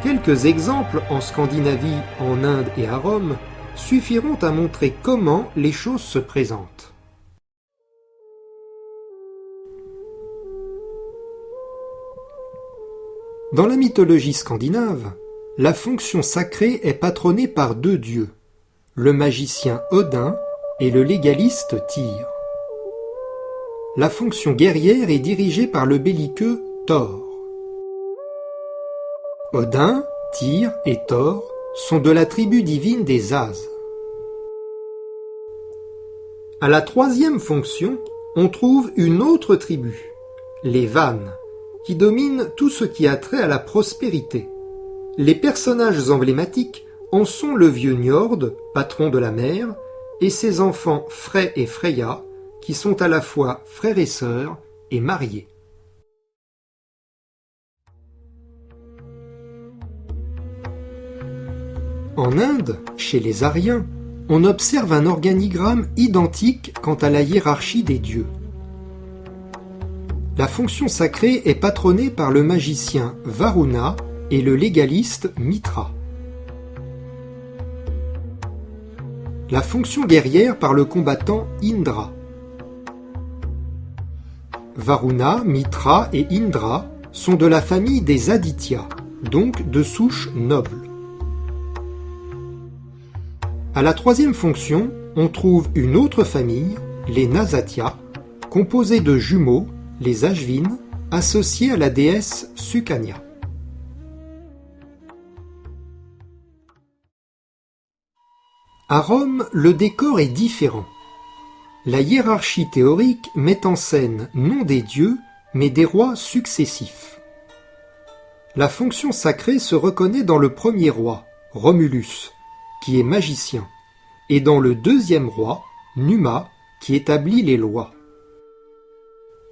Quelques exemples en Scandinavie, en Inde et à Rome suffiront à montrer comment les choses se présentent. Dans la mythologie scandinave, la fonction sacrée est patronnée par 2 dieux, le magicien Odin et le légaliste Tyr. La fonction guerrière est dirigée par le belliqueux Thor. Odin, Tyr et Thor sont de la tribu divine des Ases. À la troisième fonction, on trouve une autre tribu, les Vannes, qui dominent tout ce qui a trait à la prospérité. Les personnages emblématiques en sont le vieux Njord, patron de la mer, et ses enfants Frey et Freya, qui sont à la fois frères et sœurs et mariés. En Inde, chez les Aryens, on observe un organigramme identique quant à la hiérarchie des dieux. La fonction sacrée est patronnée par le magicien Varuna et le légaliste Mitra. La fonction guerrière par le combattant Indra. Varuna, Mitra et Indra sont de la famille des Aditya, donc de souche noble. À la troisième fonction, on trouve une autre famille, les Nasatya, composée de jumeaux, les Ashvin, associés à la déesse Sukanya. À Rome, le décor est différent. La hiérarchie théorique met en scène non des dieux, mais des rois successifs. La fonction sacrée se reconnaît dans le premier roi, Romulus, qui est magicien, et dans le deuxième roi, Numa, qui établit les lois.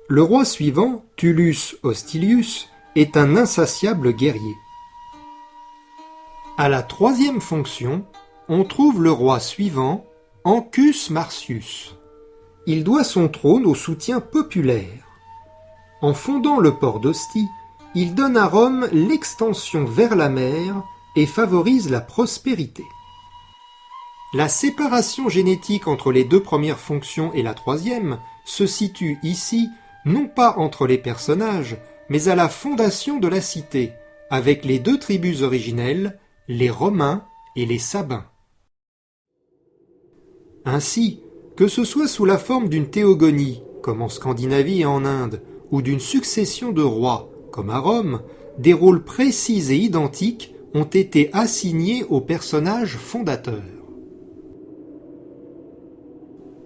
Le roi suivant, Tullus Hostilius, est un insatiable guerrier. À la troisième fonction, on trouve le roi suivant, Ancus Marcius. Il doit son trône au soutien populaire. En fondant le port d'Ostie, il donne à Rome l'extension vers la mer et favorise la prospérité. La séparation génétique entre les deux premières fonctions et la troisième se situe ici non pas entre les personnages, mais à la fondation de la cité, avec les deux tribus originelles, les Romains et les Sabins. Ainsi, que ce soit sous la forme d'une théogonie, comme en Scandinavie et en Inde, ou d'une succession de rois, comme à Rome, des rôles précis et identiques ont été assignés aux personnages fondateurs.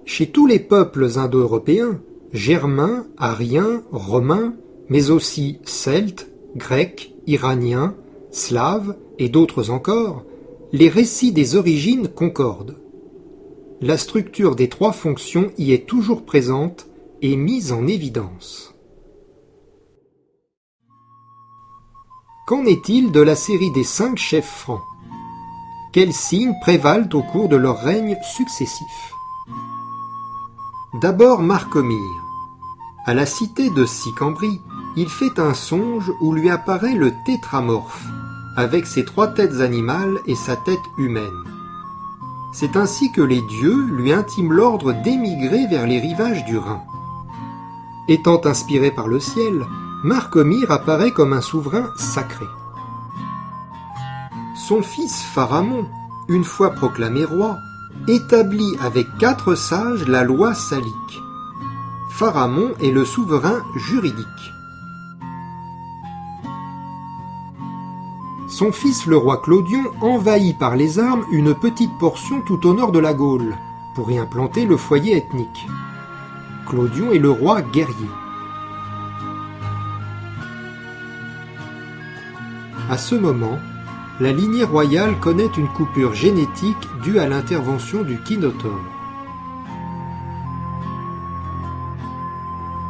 Chez tous les peuples indo-européens, germains, ariens, romains, mais aussi celtes, grecs, iraniens, slaves et d'autres encore, les récits des origines concordent. La structure des trois fonctions y est toujours présente et mise en évidence. Qu'en est-il de la série des 5 chefs francs? Quels signes prévalent au cours de leurs règnes successifs? D'abord Marcomir. À la cité de Sicambrie, il fait un songe où lui apparaît le tétramorphe, avec ses 3 têtes animales et sa tête humaine. C'est ainsi que les dieux lui intiment l'ordre d'émigrer vers les rivages du Rhin. Étant inspiré par le ciel, Marcomir apparaît comme un souverain sacré. Son fils Pharamond, une fois proclamé roi, établit avec 4 sages la loi salique. Pharamond est le souverain juridique. Son fils le roi Clodion envahit par les armes une petite portion tout au nord de la Gaule, pour y implanter le foyer ethnique. Clodion est le roi guerrier. À ce moment, la lignée royale connaît une coupure génétique due à l'intervention du Kinotaure.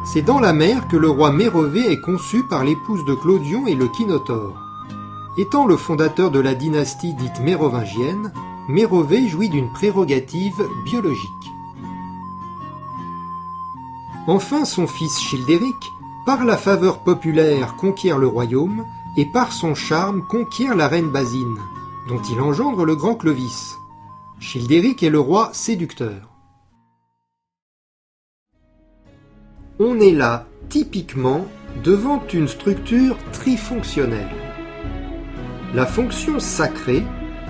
C'est dans la mer que le roi Mérové est conçu par l'épouse de Clodion et le Kinotaure. Étant le fondateur de la dynastie dite mérovingienne, Mérové jouit d'une prérogative biologique. Enfin, son fils Childéric, par la faveur populaire, conquiert le royaume et par son charme conquiert la reine Basine, dont il engendre le grand Clovis. Childéric est le roi séducteur. On est là, typiquement, devant une structure trifonctionnelle. La fonction sacrée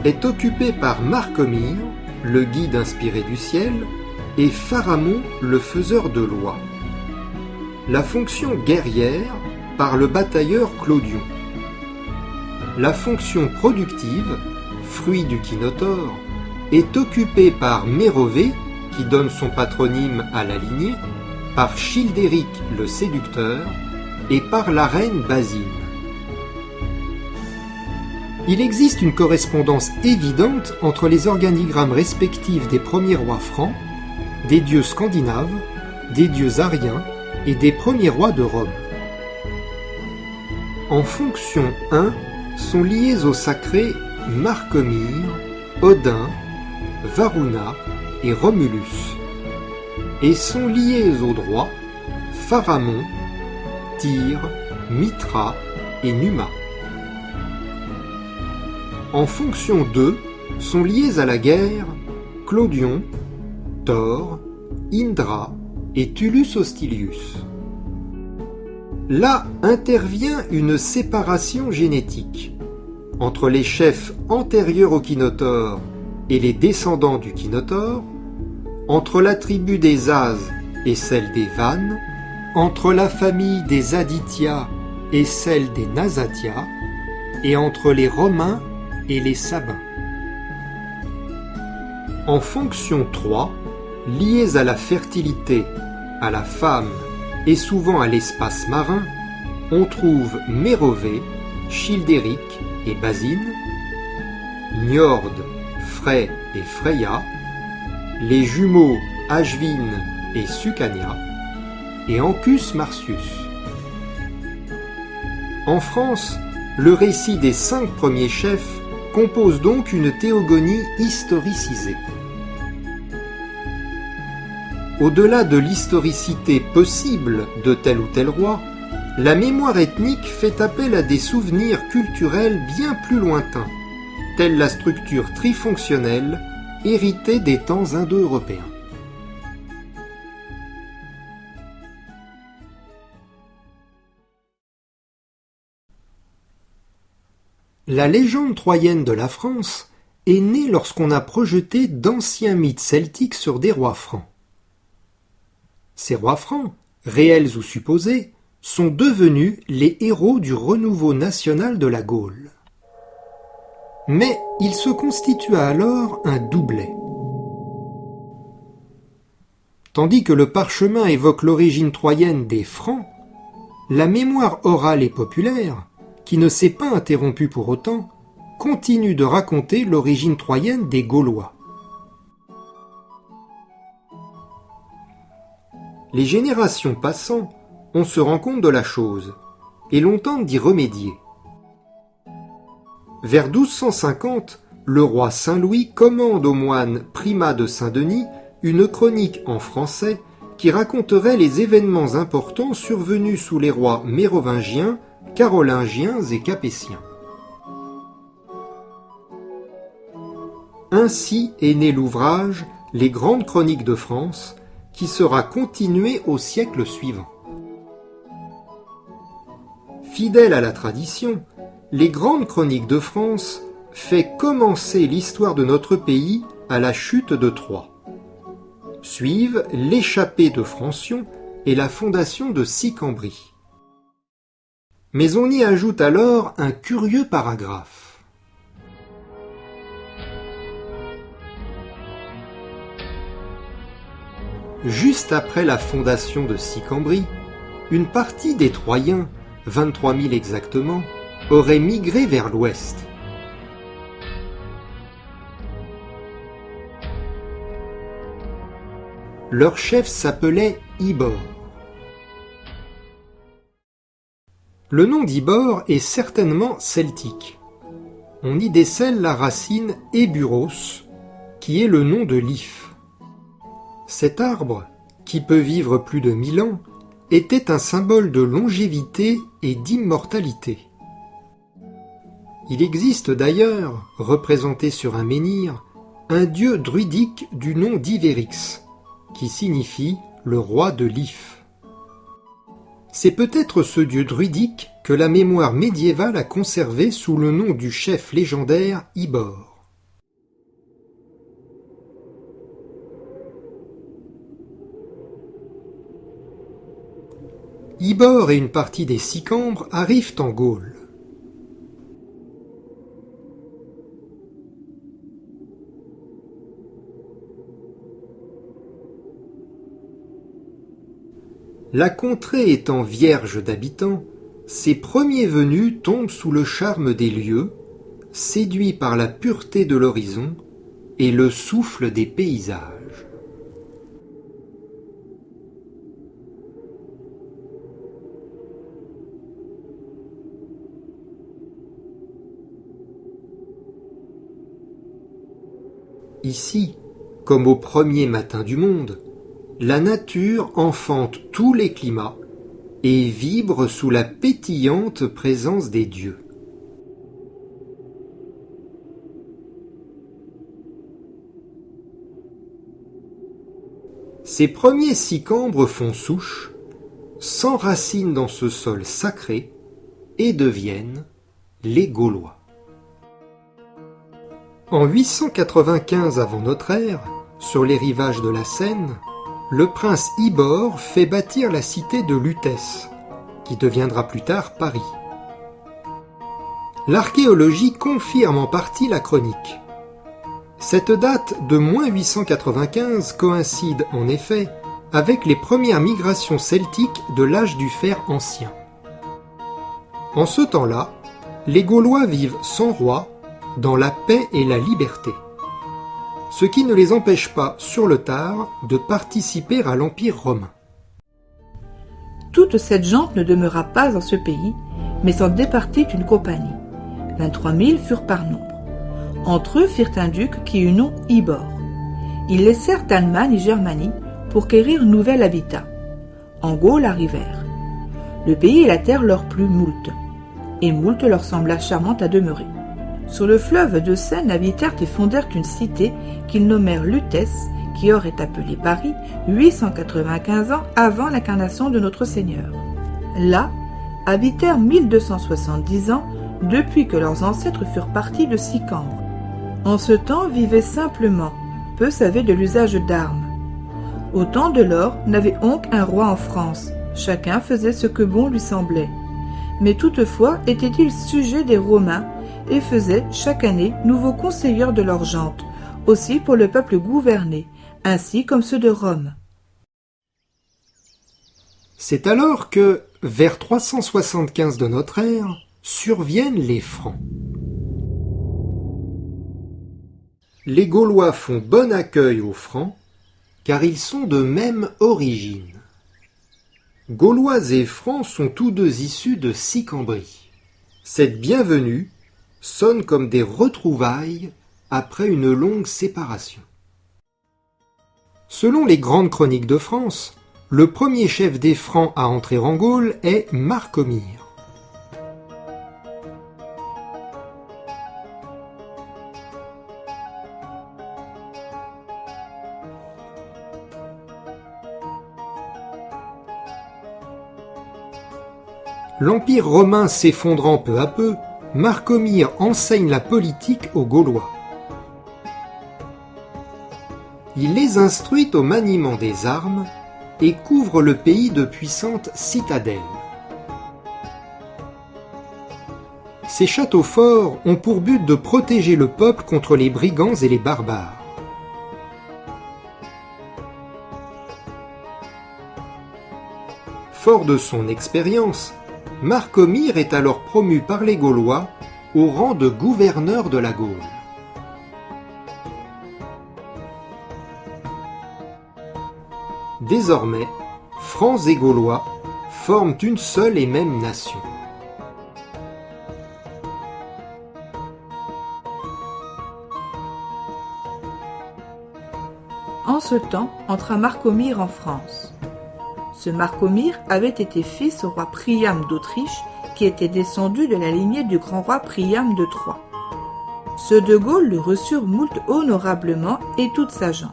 est occupée par Marcomir, le guide inspiré du ciel, et Pharamond, le faiseur de lois. La fonction guerrière par le batailleur Clodion. la fonction productive, fruit du Kinotaure, est occupée par Mérové, qui donne son patronyme à la lignée, par Childéric le séducteur et par la reine Basine. Il existe une correspondance évidente entre les organigrammes respectifs des premiers rois francs, des dieux scandinaves, des dieux ariens et des premiers rois de Rome. En fonction 1 sont liés aux sacrés Marcomir, Odin, Varuna et Romulus, et sont liés aux droits Pharamond, Tyr, Mithra et Numa. En fonction 2 sont liés à la guerre Clodion, Thor, Indra et Tullus Hostilius. Là intervient une séparation génétique entre les chefs antérieurs au Kinotaure et les descendants du Kinotaure, entre la tribu des Az et celle des Vannes, entre la famille des Aditya et celle des Nasatia, et entre les Romains et les Sabins. En fonction 3, liés à la fertilité, à la femme et souvent à l'espace marin, on trouve Mérové, Childéric et Basine, Njord, Frey et Freya, les jumeaux Ashvin et Sukanya, et Ancus Marcius. En France, le récit des 5 premiers chefs compose donc une théogonie historicisée. Au-delà de l'historicité possible de tel ou tel roi, la mémoire ethnique fait appel à des souvenirs culturels bien plus lointains, telle la structure trifonctionnelle héritée des temps indo-européens. La légende troyenne de la France est née lorsqu'on a projeté d'anciens mythes celtiques sur des rois francs. Ces rois francs, réels ou supposés, sont devenus les héros du renouveau national de la Gaule. Mais il se constitua alors un doublet. Tandis que le parchemin évoque l'origine troyenne des Francs, la mémoire orale et populaire, qui ne s'est pas interrompue pour autant, continue de raconter l'origine troyenne des Gaulois. Les générations passant, on se rend compte de la chose, et l'on tente d'y remédier. Vers 1250, le roi Saint-Louis commande au moine Primat de Saint-Denis une chronique en français qui raconterait les événements importants survenus sous les rois mérovingiens, carolingiens et capétiens. Ainsi est né l'ouvrage « Les grandes chroniques de France » qui sera continué au siècle suivant. Fidèle à la tradition, les grandes chroniques de France fait commencer l'histoire de notre pays à la chute de Troie. Suivent l'échappée de Francion et la fondation de Sicambrie. Mais on y ajoute alors un curieux paragraphe. Juste après la fondation de Sicambrie, une partie des Troyens, 23 000 exactement, aurait migré vers l'ouest. Leur chef s'appelait Ibor. Le nom d'Ibor est certainement celtique. On y décèle la racine Eburos, qui est le nom de l'if. Cet arbre, qui peut vivre plus de 1000 ans, était un symbole de longévité et d'immortalité. Il existe d'ailleurs, représenté sur un menhir, un dieu druidique du nom d'Iverix, qui signifie le roi de l'if. C'est peut-être ce dieu druidique que la mémoire médiévale a conservé sous le nom du chef légendaire Ibor. Ibor et une partie des Sicambres arrivent en Gaule. La contrée étant vierge d'habitants, ces premiers venus tombent sous le charme des lieux, séduits par la pureté de l'horizon et le souffle des paysages. Ici, comme au premier matin du monde, la nature enfante tous les climats et vibre sous la pétillante présence des dieux. Ces premiers sicambres font souche, s'enracinent dans ce sol sacré et deviennent les Gaulois. En 895 avant notre ère, sur les rivages de la Seine, le prince Ibor fait bâtir la cité de Lutèce, qui deviendra plus tard Paris. L'archéologie confirme en partie la chronique. Cette date de -895 coïncide en effet avec les premières migrations celtiques de l'âge du fer ancien. En ce temps-là, les Gaulois vivent sans roi, dans la paix et la liberté, ce qui ne les empêche pas, sur le tard, de participer à l'Empire romain. Toute cette gente ne demeura pas en ce pays, mais s'en départit une compagnie. 23 000 furent par nombre. Entre eux firent un duc qui eut nom Ibor. Ils laissèrent Allemagne et Germanie pour quérir un nouvel habitat. En Gaule arrivèrent. Le pays et la terre leur plut moult, et moult leur sembla charmante à demeurer. Sur le fleuve de Seine habitèrent et fondèrent une cité qu'ils nommèrent Lutèce, qui aurait appelé Paris 895 ans avant l'incarnation de notre Seigneur. Là habitèrent 1270 ans depuis que leurs ancêtres furent partis de Sicambre. En ce temps vivaient simplement, peu savaient de l'usage d'armes. Au temps de l'or n'avait donc un roi en France, chacun faisait ce que bon lui semblait. Mais toutefois étaient-ils sujets des Romains et faisaient chaque année nouveaux conseillers de leur gente, aussi pour le peuple gouverné, ainsi comme ceux de Rome. C'est alors que, vers 375 de notre ère, surviennent les Francs. Les Gaulois font bon accueil aux Francs, car ils sont de même origine. Gaulois et Francs sont tous deux issus de Sicambrie. Cette bienvenue sonne comme des retrouvailles après une longue séparation. Selon les grandes chroniques de France, le premier chef des Francs à entrer en Gaule est Marcomir. L'Empire romain s'effondrant peu à peu, Marcomir enseigne la politique aux Gaulois. Il les instruit au maniement des armes et couvre le pays de puissantes citadelles. Ces châteaux forts ont pour but de protéger le peuple contre les brigands et les barbares. Fort de son expérience, Marcomir est alors promu par les Gaulois au rang de gouverneur de la Gaule. Désormais, Francs et Gaulois forment une seule et même nation. En ce temps, entra Marcomir en France. Ce Marcomir avait été fils au roi Priam d'Autriche, qui était descendu de la lignée du grand roi Priam de Troie. Ceux de Gaule le reçurent moult honorablement et toute sa gente.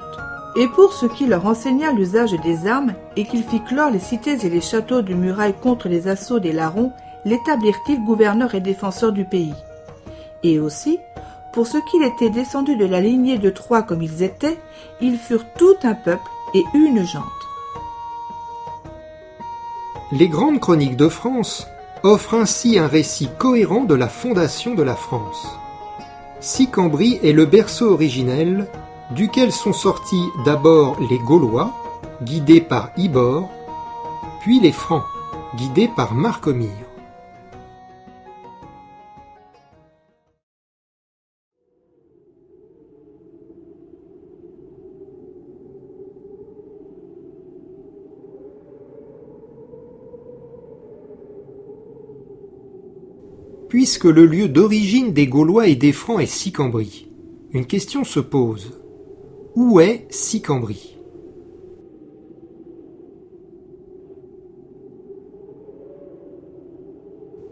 Et pour ce qui leur enseigna l'usage des armes et qu'il fit clore les cités et les châteaux de murailles contre les assauts des larrons, l'établirent-ils gouverneur et défenseur du pays. Et aussi, pour ce qu'il était descendu de la lignée de Troie comme ils étaient, ils furent tout un peuple et une gente. Les grandes chroniques de France offrent ainsi un récit cohérent de la fondation de la France. Sicambrie est le berceau originel duquel sont sortis d'abord les Gaulois, guidés par Ibor, puis les Francs, guidés par Marcomir. Puisque le lieu d'origine des Gaulois et des Francs est Sicambrie, une question se pose. Où est Sicambrie ?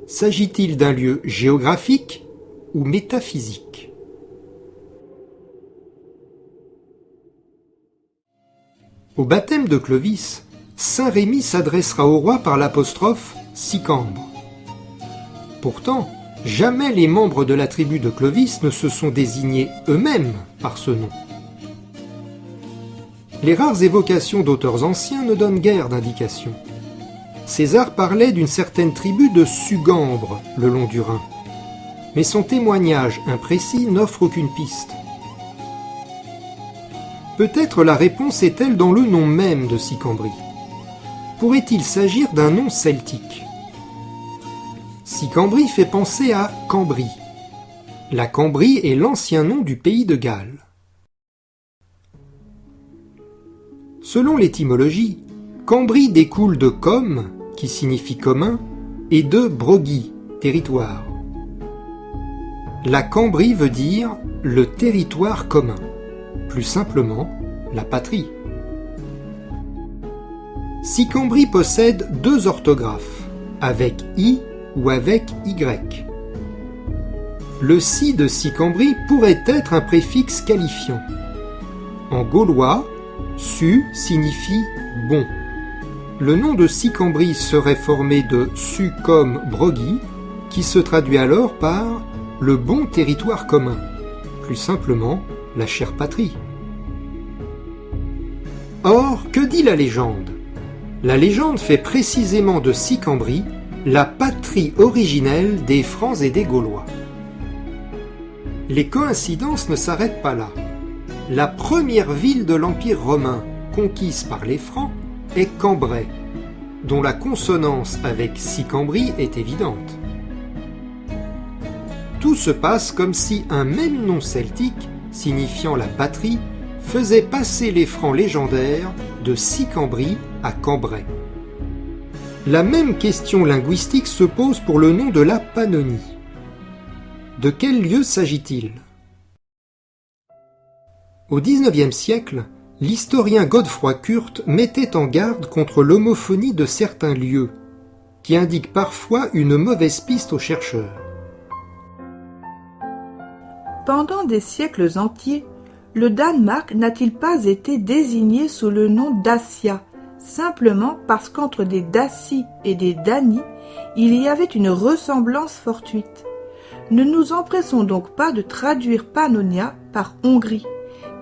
S'agit-il d'un lieu géographique ou métaphysique ? Au baptême de Clovis, saint Rémy s'adressera au roi par l'apostrophe « Sicambre ». Pourtant, jamais les membres de la tribu de Clovis ne se sont désignés eux-mêmes par ce nom. Les rares évocations d'auteurs anciens ne donnent guère d'indications. César parlait d'une certaine tribu de Sugambres le long du Rhin, mais son témoignage imprécis n'offre aucune piste. Peut-être la réponse est-elle dans le nom même de Sicambrie. Pourrait-il s'agir d'un nom celtique ? Sicambrie fait penser à Cambrie. La Cambrie est l'ancien nom du pays de Galles. Selon l'étymologie, Cambrie découle de com, qui signifie commun, et de broghi, territoire. La Cambrie veut dire le territoire commun, plus simplement la patrie. Sicambrie possède deux orthographes, avec i ou avec y. Le si de Sicambrie pourrait être un préfixe qualifiant. En gaulois, su signifie bon. Le nom de Sicambrie serait formé de su comme broghi, qui se traduit alors par le bon territoire commun, plus simplement la chère patrie. Or, que dit la légende ? La légende fait précisément de Sicambrie la patrie originelle des Francs et des Gaulois. Les coïncidences ne s'arrêtent pas là. La première ville de l'Empire romain conquise par les Francs est Cambrai, dont la consonance avec Sicambrie est évidente. Tout se passe comme si un même nom celtique, signifiant la patrie, faisait passer les Francs légendaires de Sicambrie à Cambrai. La même question linguistique se pose pour le nom de la Pannonie. De quel lieu s'agit-il ? Au XIXe siècle, l'historien Godefroy Kurt mettait en garde contre l'homophonie de certains lieux, qui indiquent parfois une mauvaise piste aux chercheurs. Pendant des siècles entiers, le Danemark n'a-t-il pas été désigné sous le nom Dacia, simplement parce qu'entre des Dacie et des Dani, il y avait une ressemblance fortuite. Ne nous empressons donc pas de traduire Pannonia par Hongrie.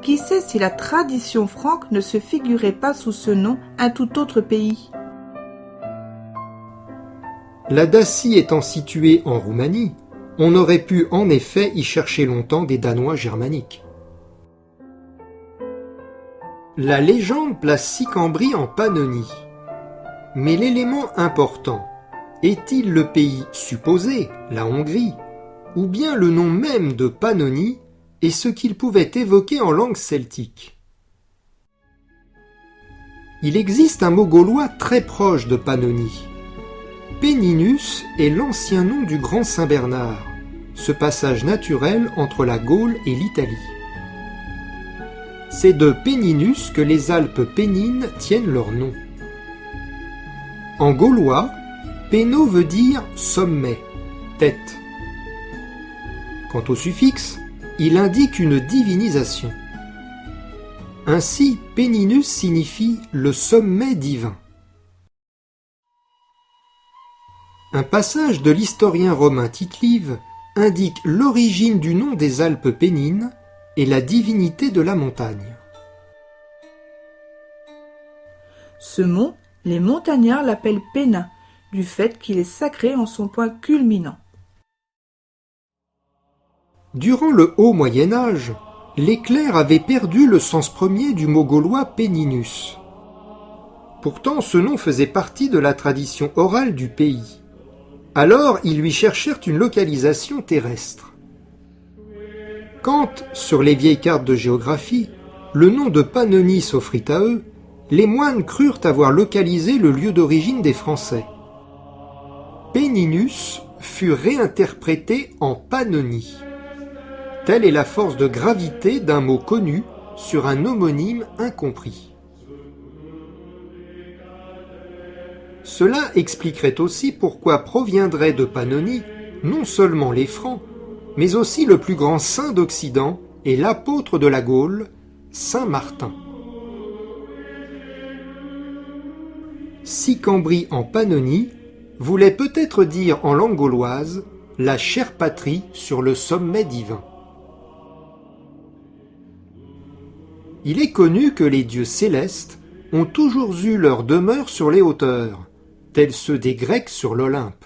Qui sait si la tradition franque ne se figurait pas sous ce nom un tout autre pays ? La Dacie étant située en Roumanie, on aurait pu en effet y chercher longtemps des Danois germaniques. La légende place Sicambrie en Pannonie. Mais l'élément important, est-il le pays supposé, la Hongrie, ou bien le nom même de Pannonie et ce qu'il pouvait évoquer en langue celtique ? Il existe un mot gaulois très proche de Pannonie. Peninus est l'ancien nom du grand Saint Bernard, ce passage naturel entre la Gaule et l'Italie. C'est de Peninus que les Alpes Pennines tiennent leur nom. En gaulois, Péno veut dire sommet, tête. Quant au suffixe, il indique une divinisation. Ainsi, Peninus signifie le sommet divin. Un passage de l'historien romain Tite-Live indique l'origine du nom des Alpes Pennines et la divinité de la montagne. Ce mont, les montagnards l'appellent Pénin, du fait qu'il est sacré en son point culminant. Durant le haut Moyen Âge, les clercs avaient perdu le sens premier du mot gaulois Peninus. Pourtant, ce nom faisait partie de la tradition orale du pays. Alors, ils lui cherchèrent une localisation terrestre. Quand, sur les vieilles cartes de géographie, le nom de Pannonie s'offrit à eux, les moines crurent avoir localisé le lieu d'origine des Français. Peninus fut réinterprété en Pannonie. Telle est la force de gravité d'un mot connu sur un homonyme incompris. Cela expliquerait aussi pourquoi proviendrait de Pannonie non seulement les Francs, mais aussi le plus grand saint d'Occident et l'apôtre de la Gaule, saint Martin. Sicambrie en Pannonie voulait peut-être dire en langue gauloise la chère patrie sur le sommet divin. Il est connu que les dieux célestes ont toujours eu leur demeure sur les hauteurs, tels ceux des Grecs sur l'Olympe.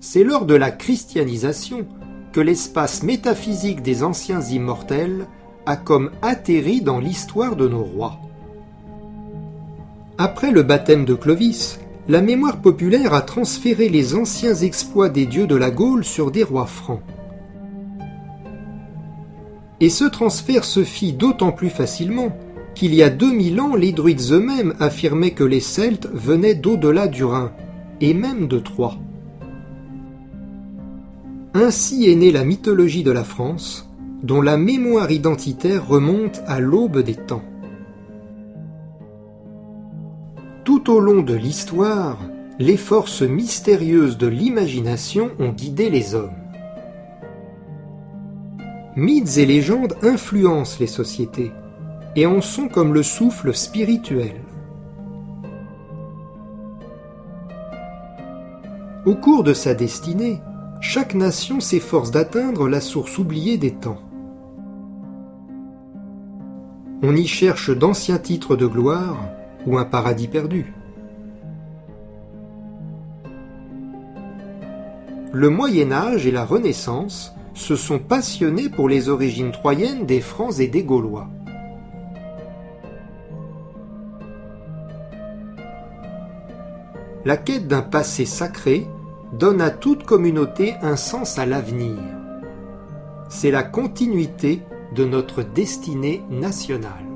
C'est lors de la christianisation que l'espace métaphysique des anciens immortels a comme atterri dans l'histoire de nos rois. Après le baptême de Clovis, la mémoire populaire a transféré les anciens exploits des dieux de la Gaule sur des rois francs. Et ce transfert se fit d'autant plus facilement qu'il y a 2000 ans, les druides eux-mêmes affirmaient que les Celtes venaient d'au-delà du Rhin, et même de Troie. Ainsi est née la mythologie de la France, dont la mémoire identitaire remonte à l'aube des temps. Tout au long de l'histoire, les forces mystérieuses de l'imagination ont guidé les hommes. Mythes et légendes influencent les sociétés, et en sont comme le souffle spirituel. Au cours de sa destinée, chaque nation s'efforce d'atteindre la source oubliée des temps. On y cherche d'anciens titres de gloire ou un paradis perdu. Le Moyen-Âge et la Renaissance se sont passionnés pour les origines troyennes des Francs et des Gaulois. La quête d'un passé sacré donne à toute communauté un sens à l'avenir. C'est la continuité de notre destinée nationale.